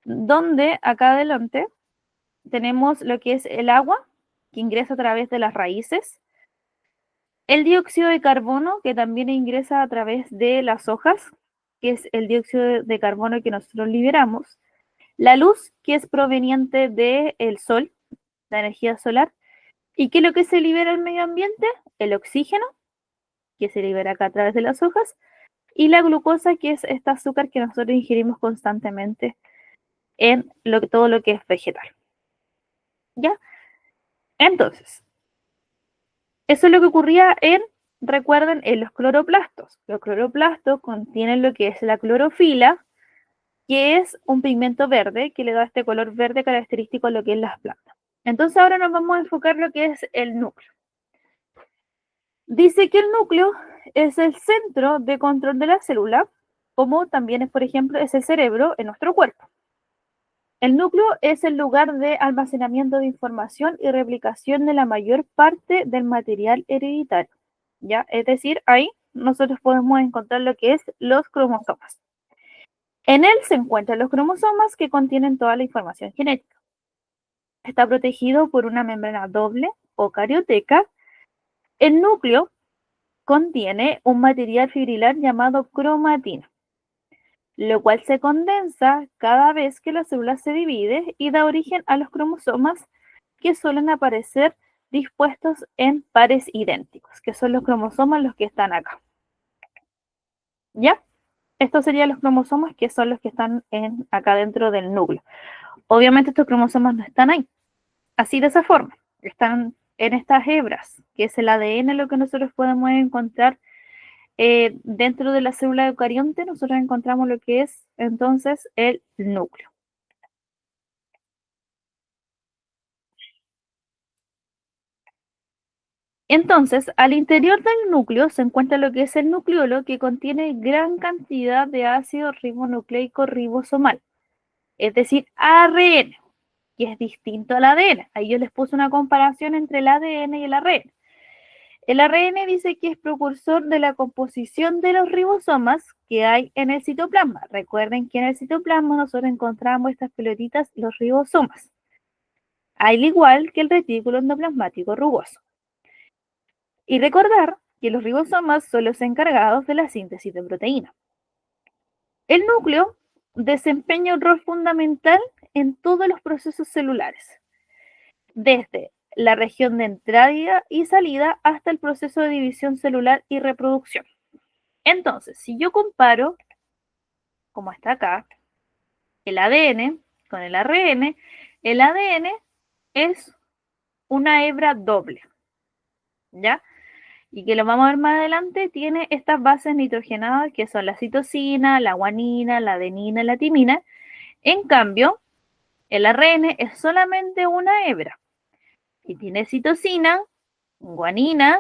donde acá adelante tenemos lo que es el agua, que ingresa a través de las raíces, el dióxido de carbono, que también ingresa a través de las hojas, que es el dióxido de carbono que nosotros liberamos, la luz, que es proveniente del sol, la energía solar, y que lo que se libera al medio ambiente, el oxígeno, que se libera acá a través de las hojas, y la glucosa, que es este azúcar que nosotros ingerimos constantemente en todo lo que es vegetal. ¿Ya? Entonces, eso es lo que ocurría recuerden, en los cloroplastos. Los cloroplastos contienen lo que es la clorofila, que es un pigmento verde que le da este color verde característico a lo que es las plantas. Entonces ahora nos vamos a enfocar en lo que es el núcleo. Dice que el núcleo es el centro de control de la célula, como también es, por ejemplo, es el cerebro en nuestro cuerpo. El núcleo es el lugar de almacenamiento de información y replicación de la mayor parte del material hereditario, ¿ya? Es decir, ahí nosotros podemos encontrar lo que es los cromosomas. En él se encuentran los cromosomas que contienen toda la información genética. Está protegido por una membrana doble o carioteca. El núcleo contiene un material fibrilar llamado cromatina, lo cual se condensa cada vez que la célula se divide y da origen a los cromosomas que suelen aparecer dispuestos en pares idénticos, que son los cromosomas los que están acá. ¿Ya? Estos serían los cromosomas que son los que están acá dentro del núcleo. Obviamente estos cromosomas no están ahí, así de esa forma, están en estas hebras, que es el ADN, lo que nosotros podemos encontrar dentro de la célula eucarionte, nosotros encontramos lo que es entonces el núcleo. Entonces, al interior del núcleo se encuentra lo que es el nucleolo, que contiene gran cantidad de ácido ribonucleico ribosomal, es decir, ARN, que es distinto al ADN. Ahí yo les puse una comparación entre el ADN y el ARN. El ARN dice que es precursor de la composición de los ribosomas que hay en el citoplasma. Recuerden que en el citoplasma nosotros encontramos estas pelotitas, los ribosomas, al igual que el retículo endoplasmático rugoso. Y recordar que los ribosomas son los encargados de la síntesis de proteína. El núcleo desempeña un rol fundamental en todos los procesos celulares, desde la región de entrada y salida hasta el proceso de división celular y reproducción. Entonces, si yo comparo, como está acá, el ADN con el ARN es una hebra doble, ¿ya? Y que lo vamos a ver más adelante, tiene estas bases nitrogenadas que son la citosina, la guanina, la adenina, la timina. En cambio, el ARN es solamente una hebra y tiene citosina, guanina,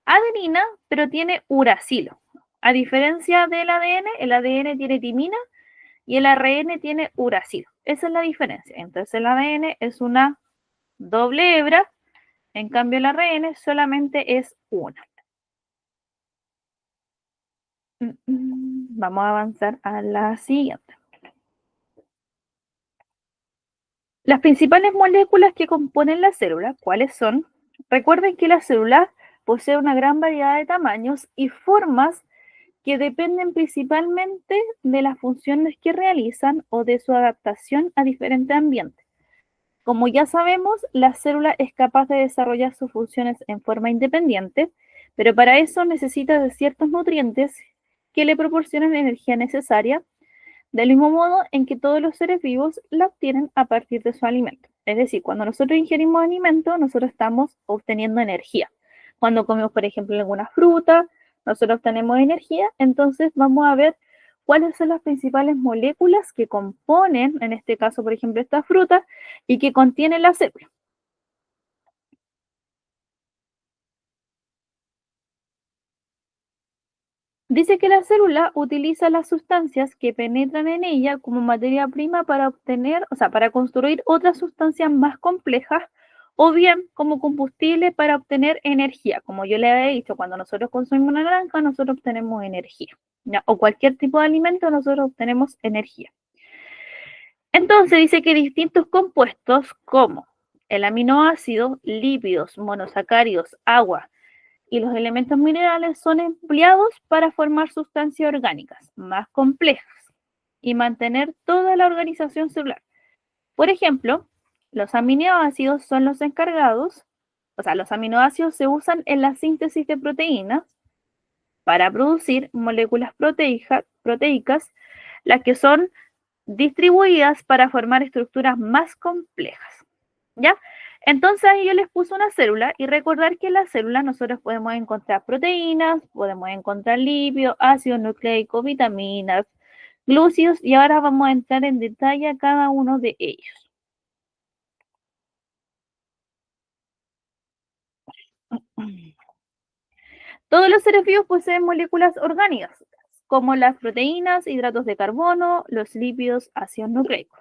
adenina, pero tiene uracilo. A diferencia del ADN, el ADN tiene timina y el ARN tiene uracilo. Esa es la diferencia. Entonces el ADN es una doble hebra, en cambio el ARN solamente es una. Vamos a avanzar a la siguiente. Las principales moléculas que componen la célula, ¿cuáles son? Recuerden que la célula posee una gran variedad de tamaños y formas que dependen principalmente de las funciones que realizan o de su adaptación a diferentes ambientes. Como ya sabemos, la célula es capaz de desarrollar sus funciones en forma independiente, pero para eso necesita de ciertos nutrientes que le proporcionan la energía necesaria, del mismo modo en que todos los seres vivos la obtienen a partir de su alimento. Es decir, cuando nosotros ingerimos alimento, nosotros estamos obteniendo energía. Cuando comemos, por ejemplo, alguna fruta, nosotros obtenemos energía, entonces vamos a ver cuáles son las principales moléculas que componen, en este caso, por ejemplo, esta fruta, y que contiene la célula. Dice que la célula utiliza las sustancias que penetran en ella como materia prima para obtener, o sea, para construir otras sustancias más complejas o bien como combustible para obtener energía. Como yo le había dicho, cuando nosotros consumimos una naranja, nosotros obtenemos energía, ¿ya? O cualquier tipo de alimento, nosotros obtenemos energía. Entonces dice que distintos compuestos como el aminoácido, lípidos, monosacáridos, agua, y los elementos minerales son empleados para formar sustancias orgánicas más complejas y mantener toda la organización celular. Por ejemplo, los aminoácidos son los encargados, o sea, los aminoácidos se usan en la síntesis de proteínas para producir moléculas proteicas, las que son distribuidas para formar estructuras más complejas. ¿Ya? Entonces ahí yo les puse una célula y recordar que en la célula nosotros podemos encontrar proteínas, podemos encontrar lípidos, ácidos nucleicos, vitaminas, glúcidos y ahora vamos a entrar en detalle a cada uno de ellos. Todos los seres vivos poseen moléculas orgánicas, como las proteínas, hidratos de carbono, los lípidos, ácidos nucleicos.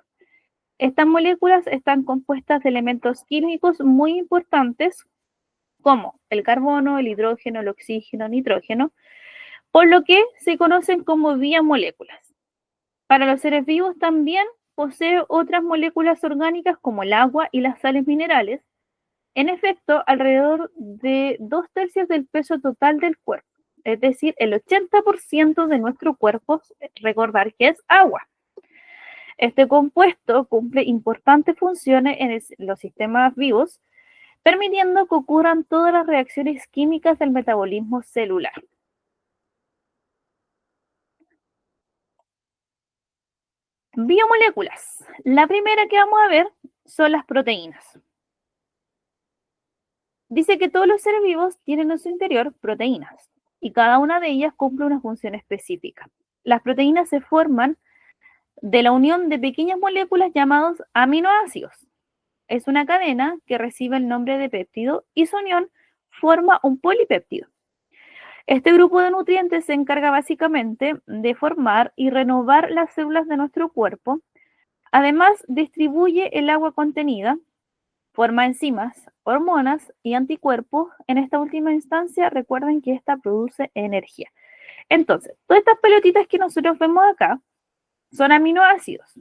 Estas moléculas están compuestas de elementos químicos muy importantes como el carbono, el hidrógeno, el oxígeno, nitrógeno, por lo que se conocen como biomoléculas. Para los seres vivos también posee otras moléculas orgánicas como el agua y las sales minerales. En efecto, alrededor de 2/3 del peso total del cuerpo, es decir, el 80% de nuestro cuerpo, recordar que es agua. Este compuesto cumple importantes funciones en los sistemas vivos, permitiendo que ocurran todas las reacciones químicas del metabolismo celular. Biomoléculas. La primera que vamos a ver son las proteínas. Dice que todos los seres vivos tienen en su interior proteínas y cada una de ellas cumple una función específica. Las proteínas se forman de la unión de pequeñas moléculas llamadas aminoácidos. Es una cadena que recibe el nombre de péptido y su unión forma un polipéptido. Este grupo de nutrientes se encarga básicamente de formar y renovar las células de nuestro cuerpo. Además, distribuye el agua contenida, forma enzimas, hormonas y anticuerpos. En esta última instancia, recuerden que esta produce energía. Entonces, todas estas pelotitas que nosotros vemos acá son aminoácidos.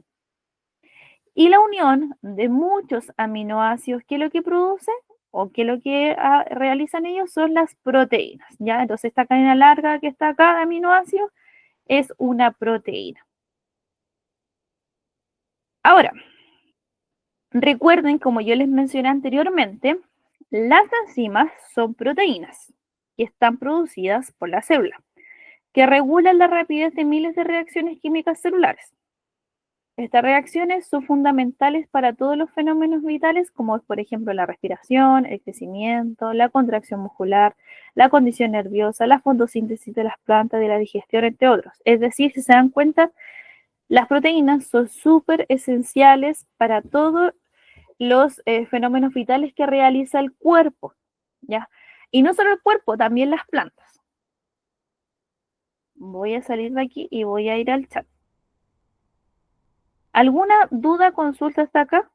Y la unión de muchos aminoácidos, ¿qué es lo que produce? O que lo que realizan ellos son las proteínas, ¿ya? Entonces esta cadena larga que está acá de aminoácidos es una proteína. Ahora, recuerden, como yo les mencioné anteriormente, las enzimas son proteínas que están producidas por la célula, que regulan la rapidez de miles de reacciones químicas celulares. Estas reacciones son fundamentales para todos los fenómenos vitales, como por ejemplo la respiración, el crecimiento, la contracción muscular, la condición nerviosa, la fotosíntesis de las plantas, de la digestión, entre otros. Es decir, si se dan cuenta, las proteínas son súper esenciales para todos los fenómenos vitales que realiza el cuerpo, ¿ya? Y no solo el cuerpo, también las plantas. Voy a salir de aquí y voy a ir al chat. ¿Alguna duda, consulta hasta acá?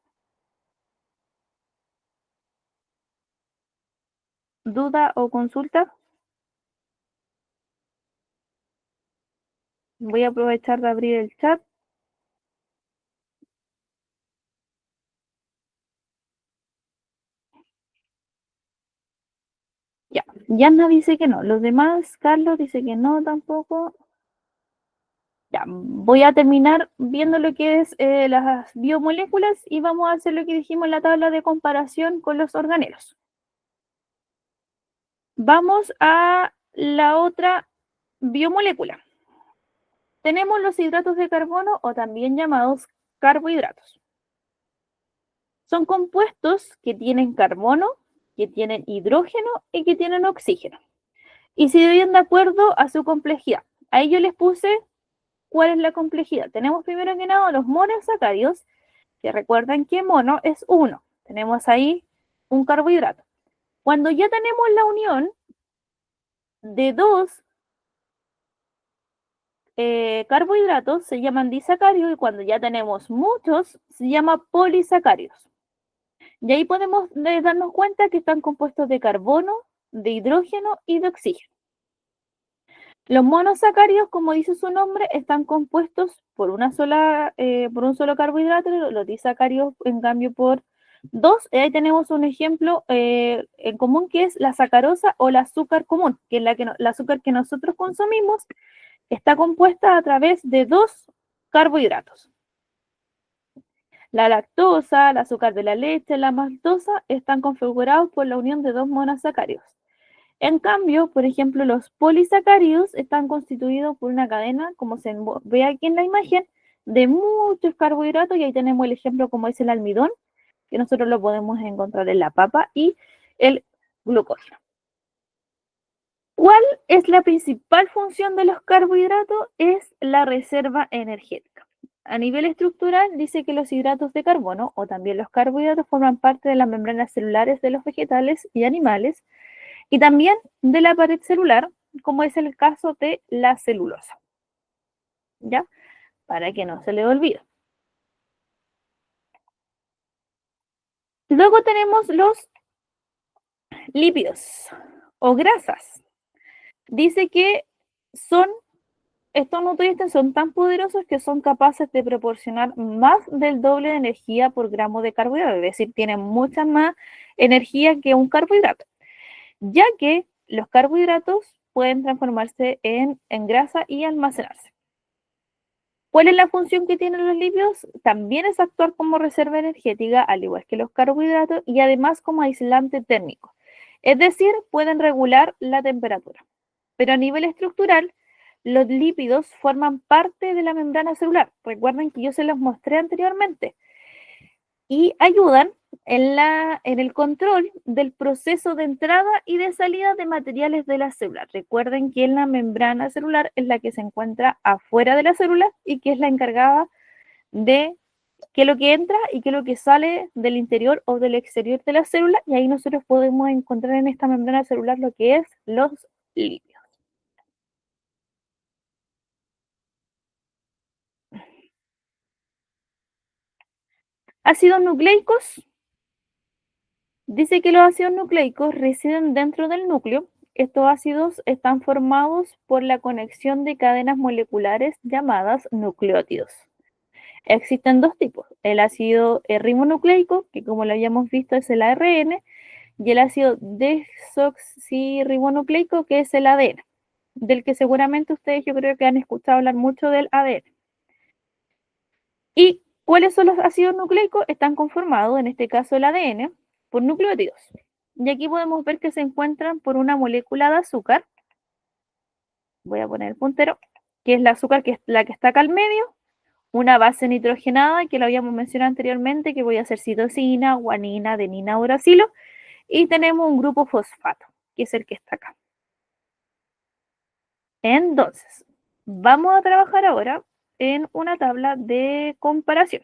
¿Duda o consulta? Voy a aprovechar de abrir el chat. Ya, Yanna dice que no. Los demás, Carlos dice que no tampoco. Ya, voy a terminar viendo lo que es las biomoléculas y vamos a hacer lo que dijimos en la tabla de comparación con los organelos. Vamos a la otra biomolécula. Tenemos los hidratos de carbono o también llamados carbohidratos. Son compuestos que tienen carbono, que tienen hidrógeno y que tienen oxígeno. Y se dividen de acuerdo a su complejidad. Ahí yo les puse cuál es la complejidad. Tenemos primero que nada los monosacáridos, que recuerden que mono es uno. Tenemos ahí un carbohidrato. Cuando ya tenemos la unión de dos carbohidratos, se llaman disacáridos, y cuando ya tenemos muchos, se llama polisacáridos. Y ahí podemos darnos cuenta que están compuestos de carbono, de hidrógeno y de oxígeno. Los monosacáridos, como dice su nombre, están compuestos por un solo carbohidrato, los disacáridos, en cambio, por dos. Ahí tenemos un ejemplo en común, que es la sacarosa o el azúcar común, que es el azúcar que nosotros consumimos, está compuesta a través de dos carbohidratos. La lactosa, el azúcar de la leche, la maltosa están configurados por la unión de dos monosacáridos. En cambio, por ejemplo, los polisacáridos están constituidos por una cadena, como se ve aquí en la imagen, de muchos carbohidratos, y ahí tenemos el ejemplo como es el almidón, que nosotros lo podemos encontrar en la papa, y el glucógeno. ¿Cuál es la principal función de los carbohidratos? Es la reserva energética. A nivel estructural, dice que los hidratos de carbono, o también los carbohidratos, forman parte de las membranas celulares de los vegetales y animales, y también de la pared celular, como es el caso de la celulosa. ¿Ya? Para que no se le olvide. Luego tenemos los lípidos o grasas. Dice que estos nutrientes son tan poderosos que son capaces de proporcionar más del doble de energía por gramo de carbohidrato, es decir, tienen mucha más energía que un carbohidrato, ya que los carbohidratos pueden transformarse en grasa y almacenarse. ¿Cuál es la función que tienen los lípidos? También es actuar como reserva energética, al igual que los carbohidratos, y además como aislante térmico. Es decir, pueden regular la temperatura. Pero a nivel estructural, los lípidos forman parte de la membrana celular. Recuerden que yo se los mostré anteriormente. Y ayudan en el control del proceso de entrada y de salida de materiales de la célula. Recuerden que la membrana celular es la que se encuentra afuera de la célula y que es la encargada de qué es lo que entra y qué es lo que sale del interior o del exterior de la célula, y ahí nosotros podemos encontrar en esta membrana celular lo que es los lípidos. Ácidos nucleicos. Dice que los ácidos nucleicos residen dentro del núcleo. Estos ácidos están formados por la conexión de cadenas moleculares llamadas nucleótidos. Existen dos tipos, el ácido ribonucleico, que como lo habíamos visto es el ARN, y el ácido desoxirribonucleico, que es el ADN, del que seguramente ustedes yo creo que han escuchado hablar mucho del ADN. ¿Y cuáles son los ácidos nucleicos? Están conformados, en este caso el ADN, por nucleótidos. Y aquí podemos ver que se encuentran por una molécula de azúcar. Voy a poner el puntero, que es la azúcar, que es la que está acá al medio, una base nitrogenada, que lo habíamos mencionado anteriormente, que voy a hacer citosina, guanina, adenina, uracilo, y tenemos un grupo fosfato, que es el que está acá. Entonces, vamos a trabajar ahora en una tabla de comparación.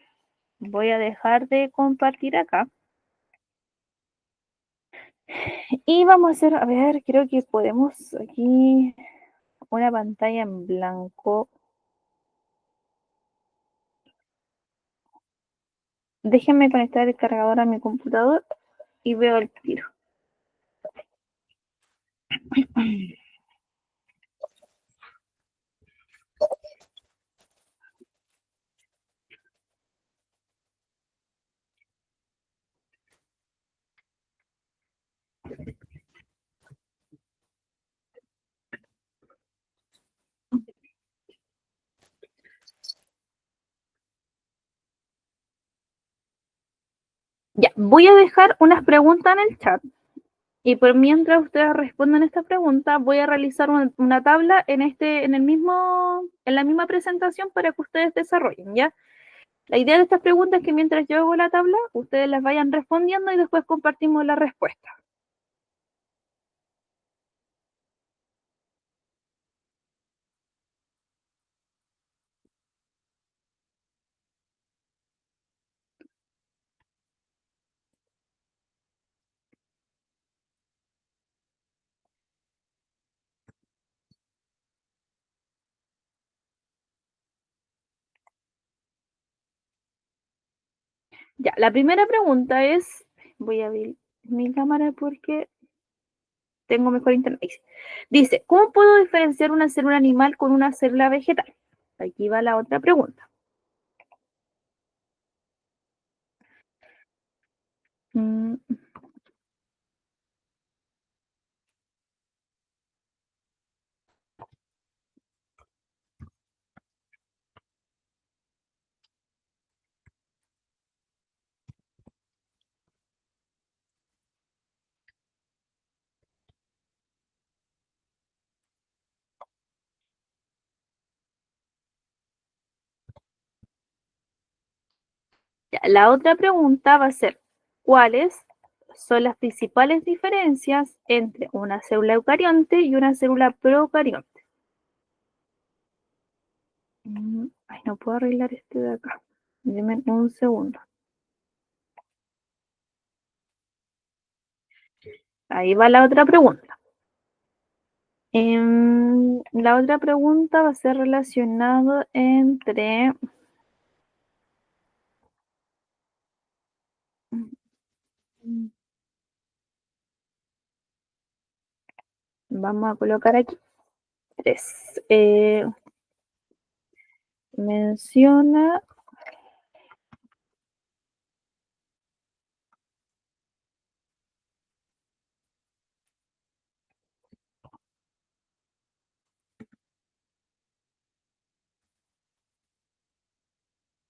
Voy a dejar de compartir acá. Y vamos a hacer, a ver, creo que podemos aquí una pantalla en blanco. Déjenme conectar el cargador a mi computador y veo el tiro. Ya, voy a dejar unas preguntas en el chat. Y por mientras ustedes responden esta pregunta, voy a realizar una tabla en la misma presentación para que ustedes desarrollen, ¿ya? La idea de estas preguntas es que mientras yo hago la tabla, ustedes las vayan respondiendo y después compartimos la respuesta. Ya, la primera pregunta es, voy a abrir mi cámara porque tengo mejor internet. Dice, ¿cómo puedo diferenciar una célula animal con una célula vegetal? Aquí va la otra pregunta. Ya, la otra pregunta va a ser, ¿cuáles son las principales diferencias entre una célula eucarionte y una célula procarionte? Ay, no puedo arreglar este de acá. Deme un segundo. Ahí va la otra pregunta. La otra pregunta va a ser relacionada entre... Vamos a colocar aquí 3. Menciona...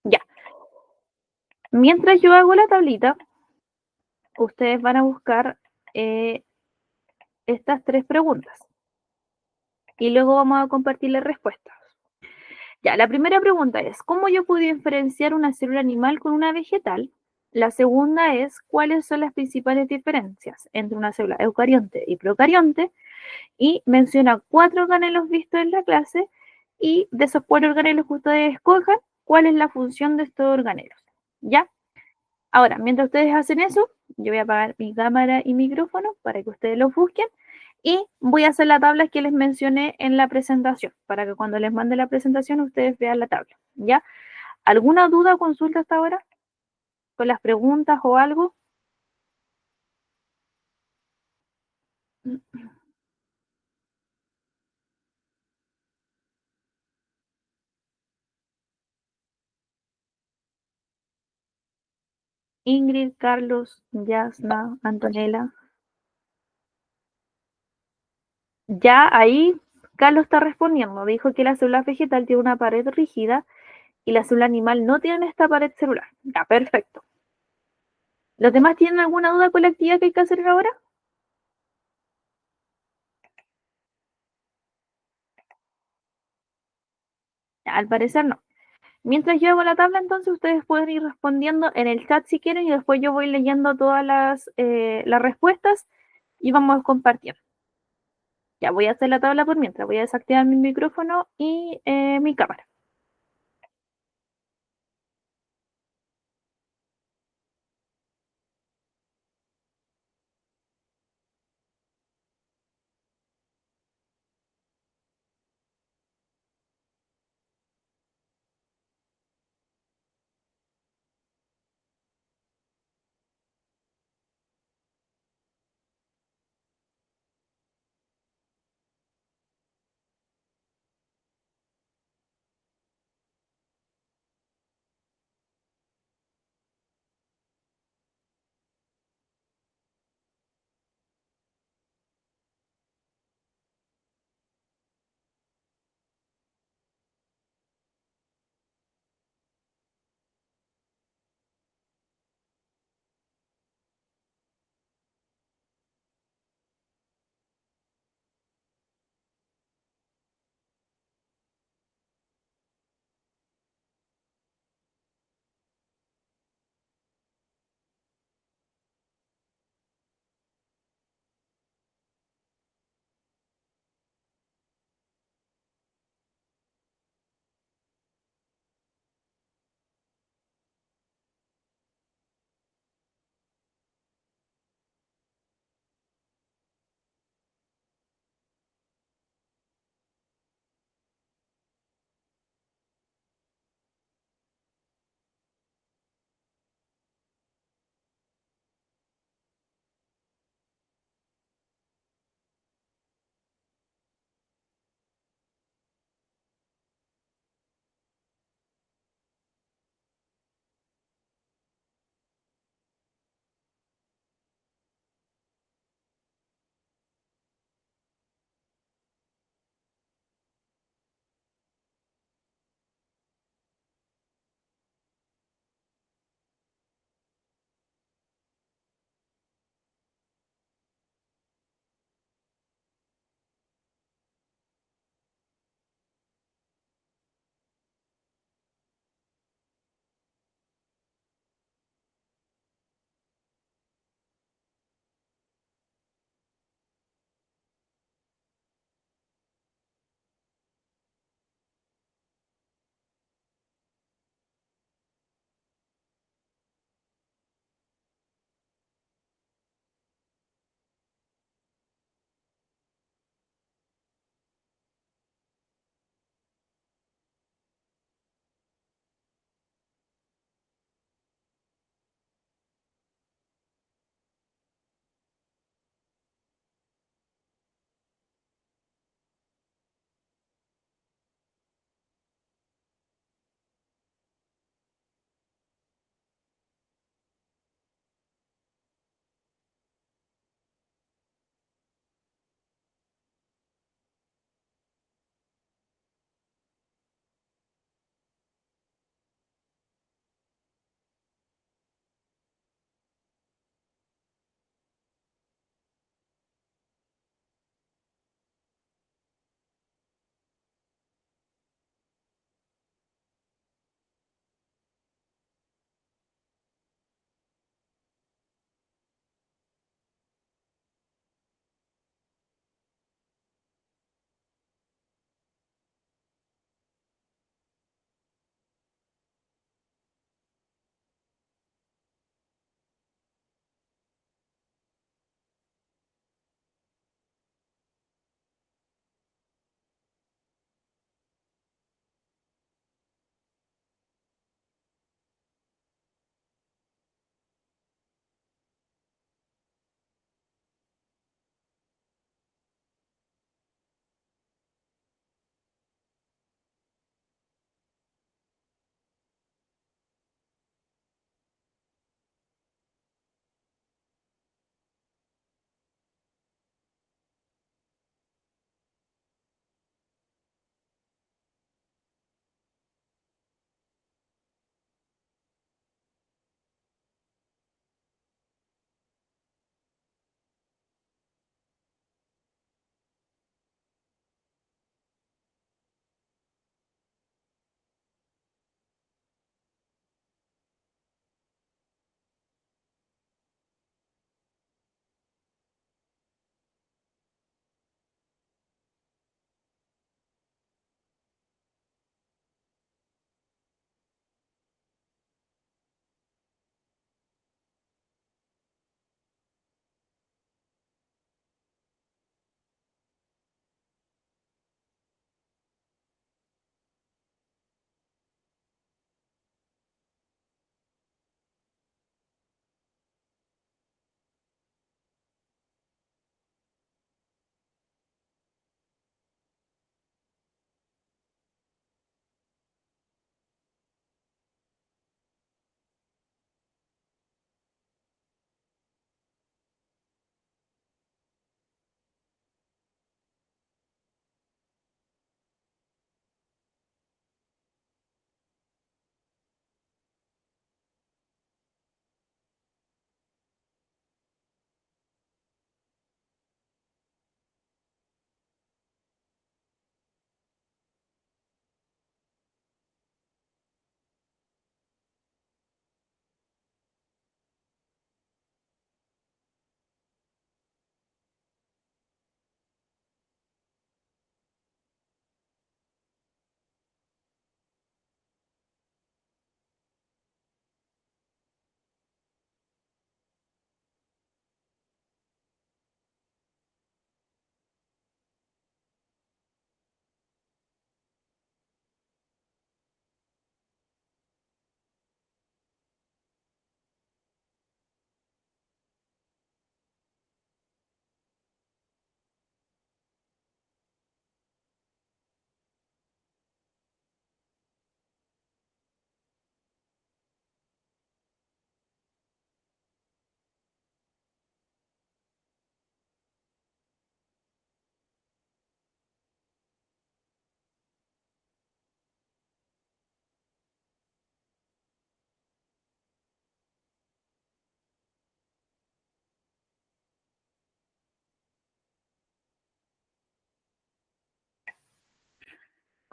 Ya. Mientras yo hago la tablita, ustedes van a buscar estas 3 preguntas. Y luego vamos a compartir las respuestas. Ya, la primera pregunta es, ¿cómo yo puedo diferenciar una célula animal con una vegetal? La segunda es cuáles son las principales diferencias entre una célula eucarionte y procarionte, y menciona 4 organelos vistos en la clase, y de esos 4 organelos que ustedes escojan, cuál es la función de estos organelos. ¿Ya? Ahora, mientras ustedes hacen eso, yo voy a apagar mi cámara y micrófono para que ustedes lo busquen, y voy a hacer la tabla que les mencioné en la presentación, para que cuando les mande la presentación ustedes vean la tabla. ¿Ya? ¿Alguna duda o consulta hasta ahora con las preguntas o algo? Ingrid, Carlos, Yasna, Antonella. Ya ahí Carlos está respondiendo. Dijo que la célula vegetal tiene una pared rígida y la célula animal no tiene esta pared celular. Ya, perfecto. ¿Los demás tienen alguna duda con la actividad que hay que hacer ahora? Ya, al parecer no. Mientras yo hago la tabla, entonces ustedes pueden ir respondiendo en el chat si quieren, y después yo voy leyendo todas las respuestas y vamos compartiendo. Ya voy a hacer la tabla por mientras. Voy a desactivar mi micrófono y mi cámara.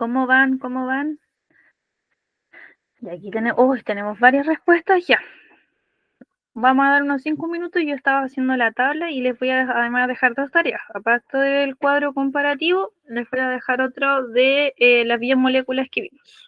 ¿Cómo van? ¿Cómo van? Y aquí tenemos varias respuestas ya. Vamos a dar unos 5 minutos. Yo estaba haciendo la tabla y les voy a además dejar 2 tareas. Aparte del cuadro comparativo, les voy a dejar otro de las biomoléculas que vimos.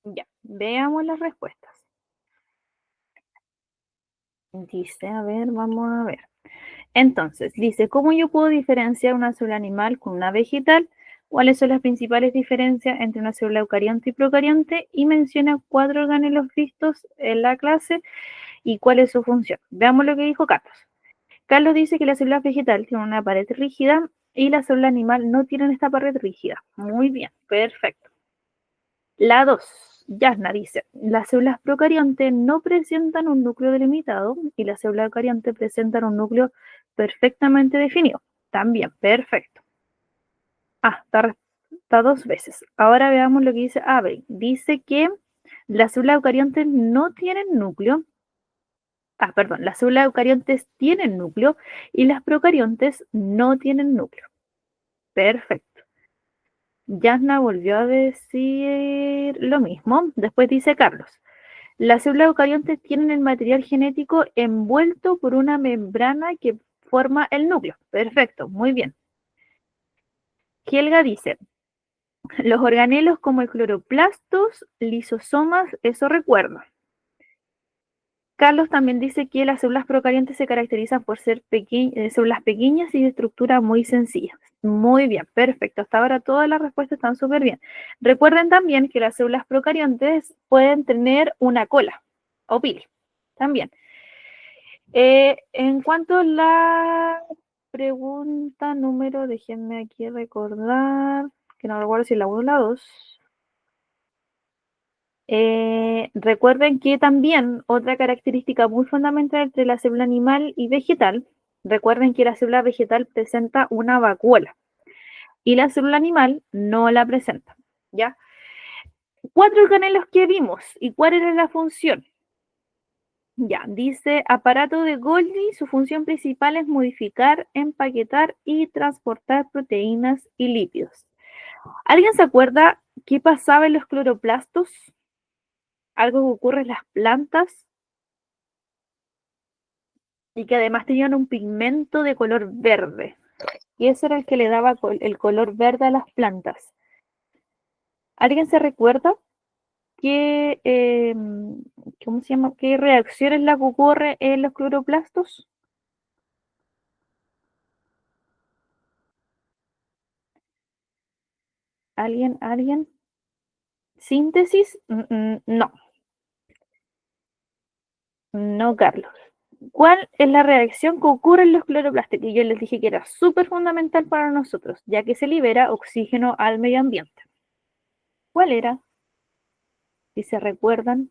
Ya, veamos las respuestas. Dice, a ver, vamos a ver. Entonces, dice, ¿cómo yo puedo diferenciar una célula animal con una vegetal? ¿Cuáles son las principales diferencias entre una célula eucarionte y procarionte? Y menciona 4 organelos vistos en la clase y cuál es su función. Veamos lo que dijo Carlos. Carlos dice que la célula vegetal tiene una pared rígida y la célula animal no tiene esta pared rígida. Muy bien, perfecto. La 2, Yasna dice, las células procariontes no presentan un núcleo delimitado y las células eucariontes presentan un núcleo perfectamente definido. También, perfecto. Está 2 veces. Ahora veamos lo que dice Avery. Dice que las células eucariontes no tienen núcleo. Perdón, las células eucariontes tienen núcleo y las procariontes no tienen núcleo. Perfecto. Yasna volvió a decir lo mismo. Después dice Carlos. Las células eucariontes tienen el material genético envuelto por una membrana que forma el núcleo. Perfecto, muy bien. Helga dice, los organelos como el cloroplastos, lisosomas, eso recuerda. Carlos también dice que las células procarientes se caracterizan por ser células pequeñas y de estructura muy sencilla. Muy bien, perfecto. Hasta ahora todas las respuestas están súper bien. Recuerden también que las células procariontes pueden tener una cola o pili. También. En cuanto a la pregunta número, déjenme aquí recordar, que no recuerdo si la 1 o la 2. Recuerden que también otra característica muy fundamental entre la célula animal y vegetal, recuerden que la célula vegetal presenta una vacuola y la célula animal no la presenta, ¿ya? 4 organelos que vimos y cuál era la función. Ya, dice aparato de Golgi, su función principal es modificar, empaquetar y transportar proteínas y lípidos. ¿Alguien se acuerda qué pasaba en los cloroplastos? Algo que ocurre en las plantas y que además tenían un pigmento de color verde. Y ese era el que le daba el color verde a las plantas. ¿Alguien se recuerda qué, ¿cómo se llama? ¿Qué reacción es la que ocurre en los cloroplastos? ¿Alguien? ¿Síntesis? No, no, Carlos. ¿Cuál es la reacción que ocurre en los cloroplastos? Que yo les dije que era súper fundamental para nosotros, ya que se libera oxígeno al medio ambiente. ¿Cuál era? Si se recuerdan.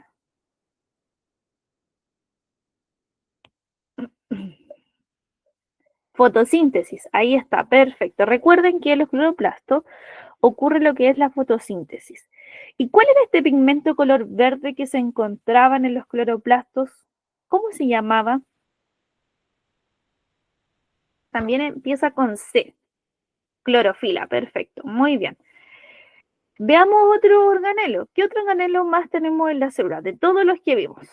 Fotosíntesis, ahí está, perfecto. Recuerden que en los cloroplastos ocurre lo que es la fotosíntesis. ¿Y cuál era este pigmento color verde que se encontraban en los cloroplastos? ¿Cómo se llamaba? También empieza con C. Clorofila, perfecto, muy bien. Veamos otro organelo. ¿Qué otro organelo más tenemos en la célula? De todos los que vimos.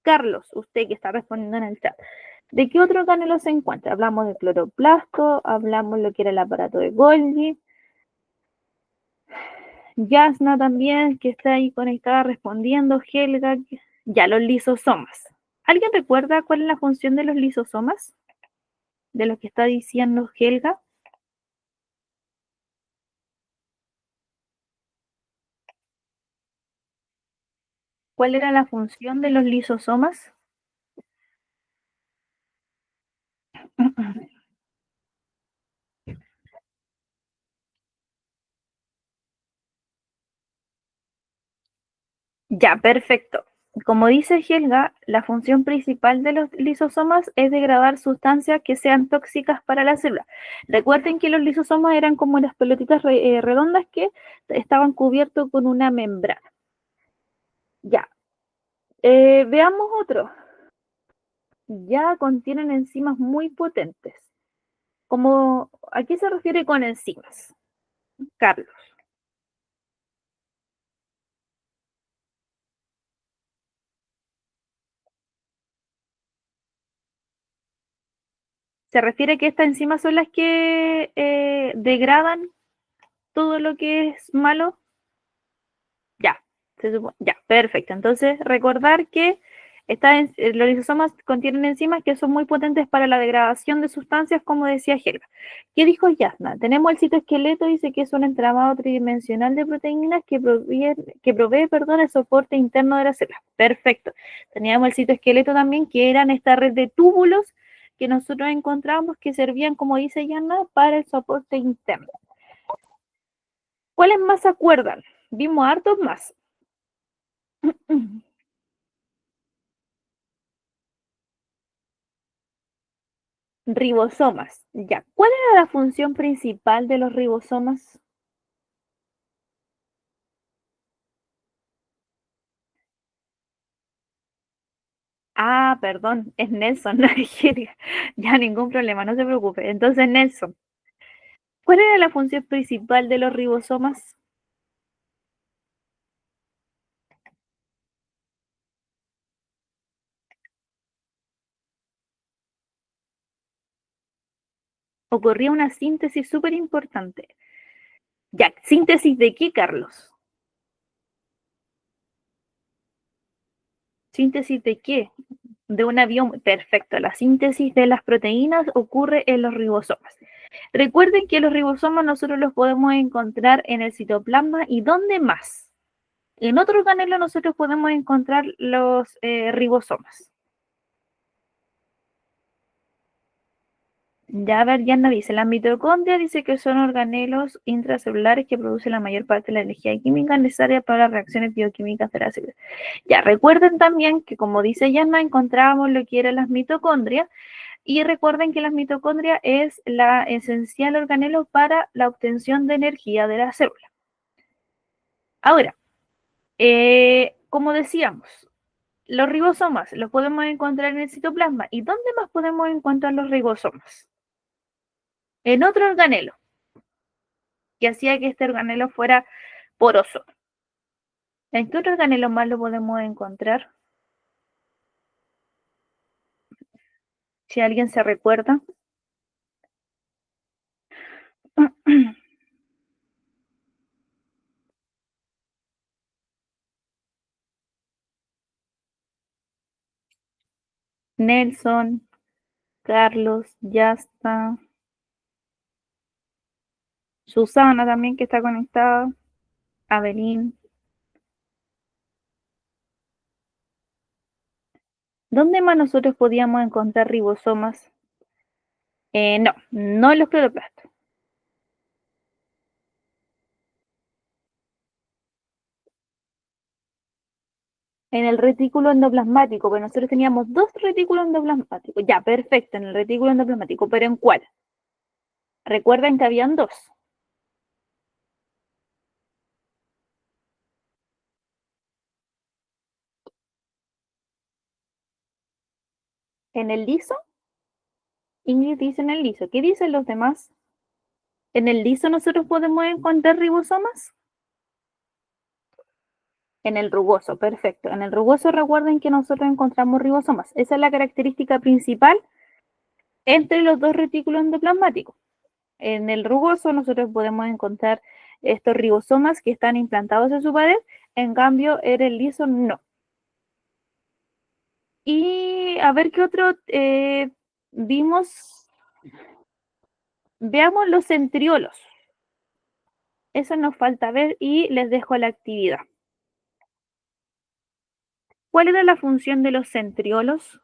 Carlos, usted que está respondiendo en el chat. ¿De qué otro organelo se encuentra? Hablamos de cloroplasto, hablamos lo que era el aparato de Golgi. Yasna también, que está ahí conectada respondiendo. Helga, ya, los lisosomas. ¿Alguien recuerda cuál es la función de los lisosomas? De lo que está diciendo Helga. ¿Cuál era la función de los lisosomas? Ya, perfecto. Como dice Helga, la función principal de los lisosomas es degradar sustancias que sean tóxicas para la célula. Recuerden que los lisosomas eran como las pelotitas redondas que estaban cubiertos con una membrana. Ya, veamos otro. Ya contienen enzimas muy potentes. ¿A qué se refiere con enzimas? Carlos. ¿Se refiere que estas enzimas son las que degradan todo lo que es malo? Ya, ya, perfecto. Entonces, recordar que los lisosomas contienen enzimas que son muy potentes para la degradación de sustancias, como decía Helga. ¿Qué dijo Yasna? Tenemos el citoesqueleto, dice que es un entramado tridimensional de proteínas que provee, perdón, el soporte interno de la célula. Perfecto. Teníamos el citoesqueleto también, que eran esta red de túbulos que nosotros encontramos que servían, como dice Yasna, para el soporte interno. ¿Cuáles más se acuerdan? Vimos hartos más. Ribosomas. Ya. ¿Cuál era la función principal de los ribosomas? Ah, perdón, es Nelson, no es Helga. Ya, ningún problema, no se preocupe. Entonces, Nelson, ¿cuál era la función principal de los ribosomas? Ocurría una síntesis súper importante. Ya, ¿síntesis de qué, Carlos? ¿Síntesis de qué? De un avión. Perfecto, la síntesis de las proteínas ocurre en los ribosomas. Recuerden que los ribosomas nosotros los podemos encontrar en el citoplasma y ¿dónde más? En otro organelo nosotros podemos encontrar los ribosomas. Ya, a ver, Yanna dice, la mitocondria dice que son organelos intracelulares que producen la mayor parte de la energía química necesaria para las reacciones bioquímicas de la célula. Ya, recuerden también que, como dice Yanna, encontrábamos lo que eran las mitocondrias y recuerden que las mitocondrias es la esencial organelo para la obtención de energía de la célula. Ahora, como decíamos, los ribosomas los podemos encontrar en el citoplasma. ¿Y dónde más podemos encontrar los ribosomas? En otro organelo, que hacía que este organelo fuera poroso. ¿En qué otro organelo más lo podemos encontrar? Si alguien se recuerda. Nelson, Carlos, ya está. Susana también que está conectada. Avelín. ¿Dónde más nosotros podíamos encontrar ribosomas? No en los cloroplastos. En el retículo endoplasmático, pues nosotros teníamos 2 retículos endoplasmáticos. Ya, perfecto, en el retículo endoplasmático, pero ¿en cuál? Recuerden que habían 2. ¿En el liso? Ingrid dice en el liso. ¿Qué dicen los demás? ¿En el liso nosotros podemos encontrar ribosomas? En el rugoso, perfecto. En el rugoso recuerden que nosotros encontramos ribosomas. Esa es la característica principal entre los 2 retículos endoplasmáticos. En el rugoso nosotros podemos encontrar estos ribosomas que están implantados en su pared, en cambio en el liso no. Y a ver qué otro vimos. Veamos los centriolos. Eso nos falta ver y les dejo la actividad. ¿Cuál era la función de los centriolos?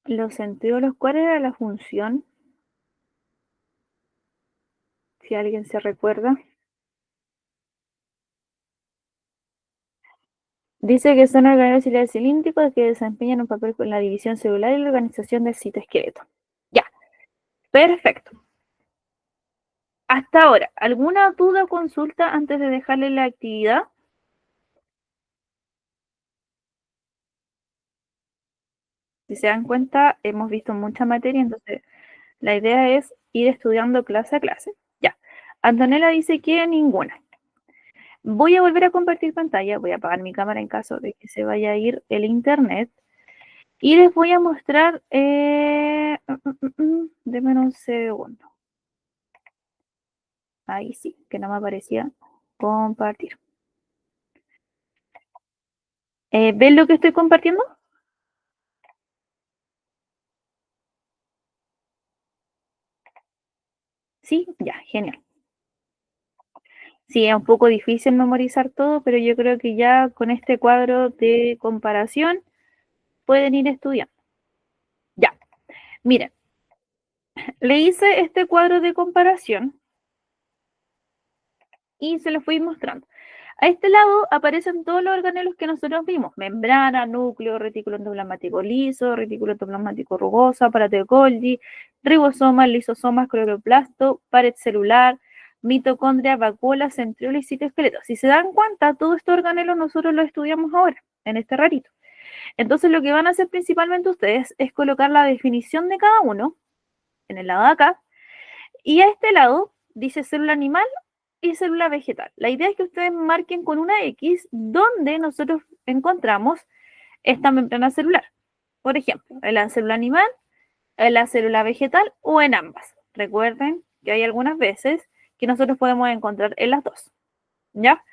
Los centriolos, ¿cuál era la función? Si alguien se recuerda. Dice que son organelos celulares cilíndricos que desempeñan un papel en la división celular y la organización del citoesqueleto. Ya, perfecto. Hasta ahora, ¿alguna duda o consulta antes de dejarle la actividad? Si se dan cuenta, hemos visto mucha materia, entonces la idea es ir estudiando clase a clase. Ya. Antonella dice que ninguna. Voy a volver a compartir pantalla, voy a apagar mi cámara en caso de que se vaya a ir el internet. Y les voy a mostrar, denme un segundo. Ahí sí, que no me aparecía compartir. ¿Ven lo que estoy compartiendo? Sí, ya, genial. Sí, es un poco difícil memorizar todo, pero yo creo que ya con este cuadro de comparación pueden ir estudiando. Ya, miren, le hice este cuadro de comparación y se los fui mostrando. A este lado aparecen todos los organelos que nosotros vimos: membrana, núcleo, retículo endoplasmático liso, retículo endoplasmático rugoso, aparato de Golgi, ribosomas, lisosomas, cloroplasto, pared celular, mitocondria, vacuola, centriola y citoesqueleto. Si se dan cuenta, todos estos organelos nosotros los estudiamos ahora, en este ratito. Entonces lo que van a hacer principalmente ustedes es colocar la definición de cada uno en el lado de acá, y a este lado dice célula animal y célula vegetal. La idea es que ustedes marquen con una X donde nosotros encontramos esta membrana celular. Por ejemplo, en la célula animal, en la célula vegetal o en ambas. Recuerden que hay algunas veces que nosotros podemos encontrar en las dos. ¿Ya?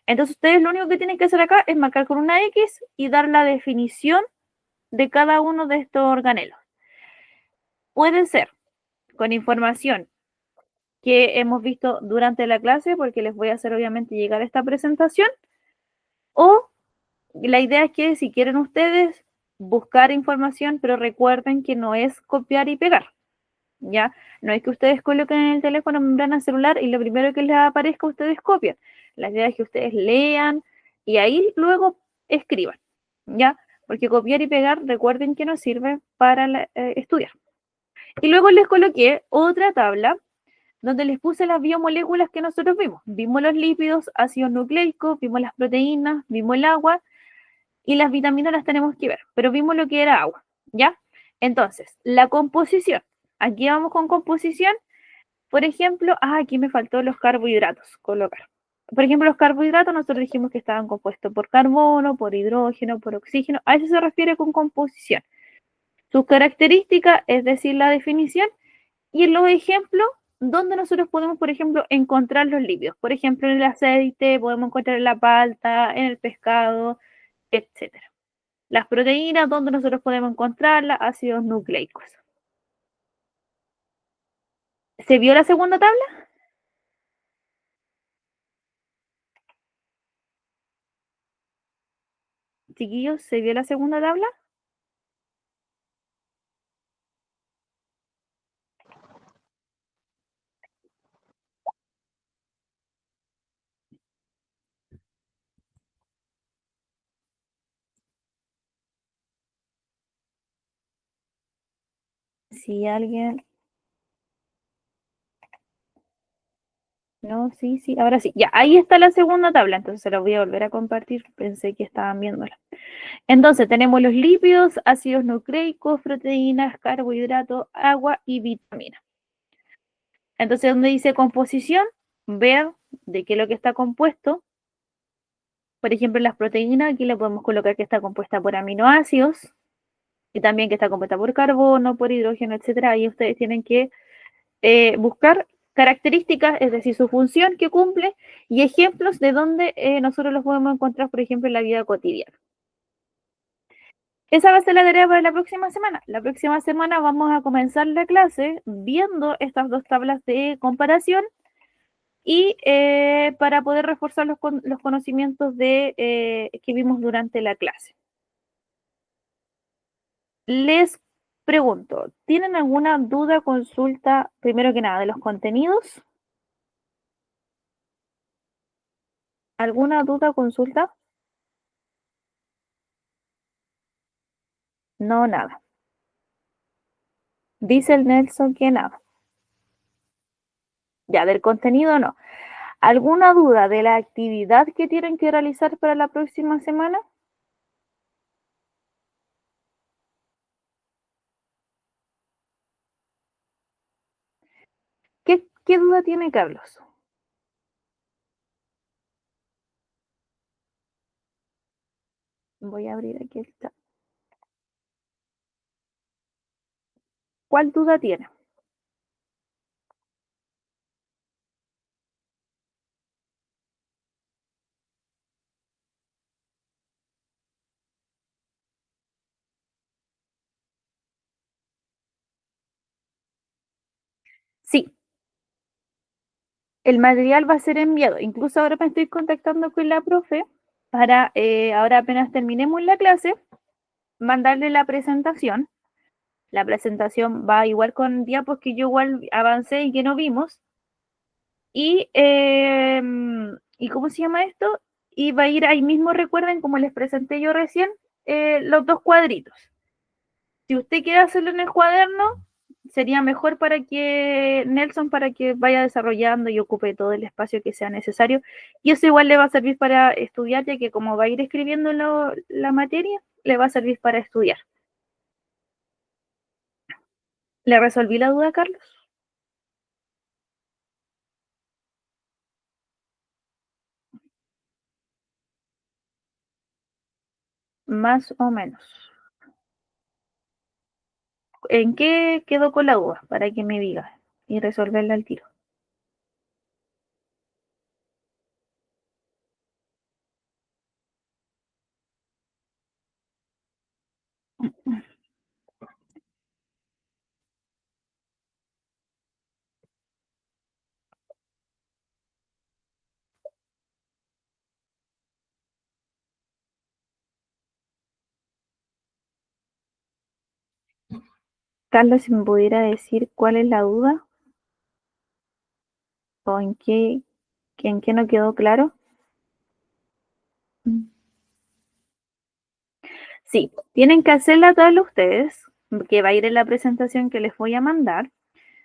Entonces ustedes lo único que tienen que hacer acá es marcar con una X y dar la definición de cada uno de estos organelos. Puede ser con información que hemos visto durante la clase, porque les voy a hacer obviamente llegar esta presentación, o la idea es que si quieren ustedes buscar información, pero recuerden que no es copiar y pegar, ¿ya? No es que ustedes coloquen en el teléfono membrana celular y lo primero que les aparezca ustedes copian. La idea es que ustedes lean y ahí luego escriban, ¿ya? Porque copiar y pegar, recuerden que no sirve para estudiar. Y luego les coloqué otra tabla donde les puse las biomoléculas que nosotros vimos. Vimos los lípidos, ácidos nucleicos, vimos las proteínas, vimos el agua y las vitaminas las tenemos que ver, pero vimos lo que era agua, ¿ya? Entonces, la composición. Aquí vamos con composición. Por ejemplo, aquí me faltó los carbohidratos, colocar. Por ejemplo, los carbohidratos nosotros dijimos que estaban compuestos por carbono, por hidrógeno, por oxígeno. A eso se refiere con composición. sus características, es decir, la definición, y en los ejemplos, donde nosotros podemos, por ejemplo, encontrar los lípidos. Por ejemplo, en el aceite, podemos encontrar en la palta, en el pescado, etcétera. Las proteínas, donde nosotros podemos encontrarlas, ácidos nucleicos. ¿Se vio la segunda tabla? Chiquillos, ¿se vio la segunda tabla? Si alguien... No, sí, sí, ahora sí. Ya, ahí está la segunda tabla, entonces se la voy a volver a compartir. Pensé que estaban viéndola. Entonces tenemos los lípidos, ácidos nucleicos, proteínas, carbohidratos, agua y vitaminas. Entonces, donde dice composición, ver de qué es lo que está compuesto. Por ejemplo, las proteínas, aquí le podemos colocar que está compuesta por aminoácidos y también que está compuesta por carbono, por hidrógeno, etcétera. Ahí ustedes tienen que buscar características, es decir, su función que cumple y ejemplos de donde nosotros los podemos encontrar, por ejemplo, en la vida cotidiana. Esa va a ser la tarea para la próxima semana. La próxima semana vamos a comenzar la clase viendo estas dos tablas de comparación y para poder reforzar los conocimientos que vimos durante la clase. Les pregunto, ¿tienen alguna duda, consulta, primero que nada, de los contenidos? ¿Alguna duda, consulta? No, nada. Dice el Nelson que nada. Ya, del contenido no. ¿Alguna duda de la actividad que tienen que realizar para la próxima semana? ¿Qué duda tiene Carlos? Voy a abrir aquí el chat. ¿Cuál duda tiene? Sí, el material va a ser enviado. Incluso ahora me estoy contactando con la profe para, ahora apenas terminemos la clase, mandarle la presentación. La presentación va igual con diapos que yo igual avancé y que no vimos. ¿Y cómo se llama esto? Y va a ir ahí mismo, recuerden, como les presenté yo recién, los dos cuadritos. Si usted quiere hacerlo en el cuaderno, sería mejor para que Nelson, para que vaya desarrollando y ocupe todo el espacio que sea necesario. Y eso igual le va a servir para estudiar, ya que como va a ir escribiendo la materia, le va a servir para estudiar. ¿Le resolví la duda, Carlos? Más o menos. ¿En qué quedó con la duda? Para que me diga y resolverla al tiro. Carlos, si me pudiera decir cuál es la duda o en qué no quedó claro. Sí, tienen que hacer la tabla ustedes, que va a ir en la presentación que les voy a mandar.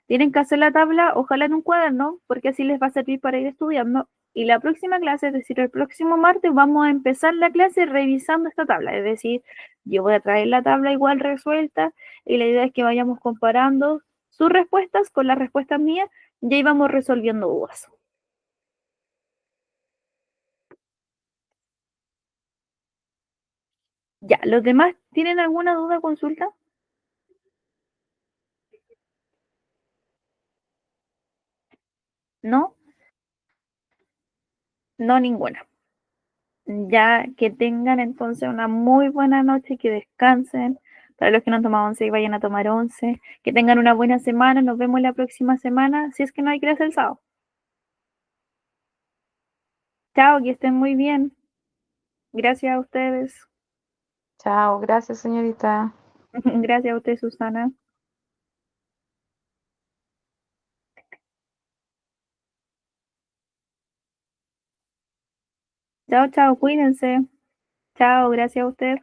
Tienen que hacer la tabla, ojalá en un cuaderno, porque así les va a servir para ir estudiando. Y la próxima clase, es decir, el próximo martes, vamos a empezar la clase revisando esta tabla. Es decir, yo voy a traer la tabla igual resuelta y la idea es que vayamos comparando sus respuestas con las respuestas mías y ahí vamos resolviendo dudas. Ya, ¿los demás tienen alguna duda o consulta? No, no ninguna. Ya que tengan entonces una muy buena noche, que descansen. Para los que no han tomado once, vayan a tomar once. Que tengan una buena semana. Nos vemos la próxima semana, si es que no hay clase el sábado. Chao, que estén muy bien. Gracias a ustedes. Chao, gracias, señorita. Gracias a usted, Susana. Chao, chao, cuídense. Chao, gracias a usted.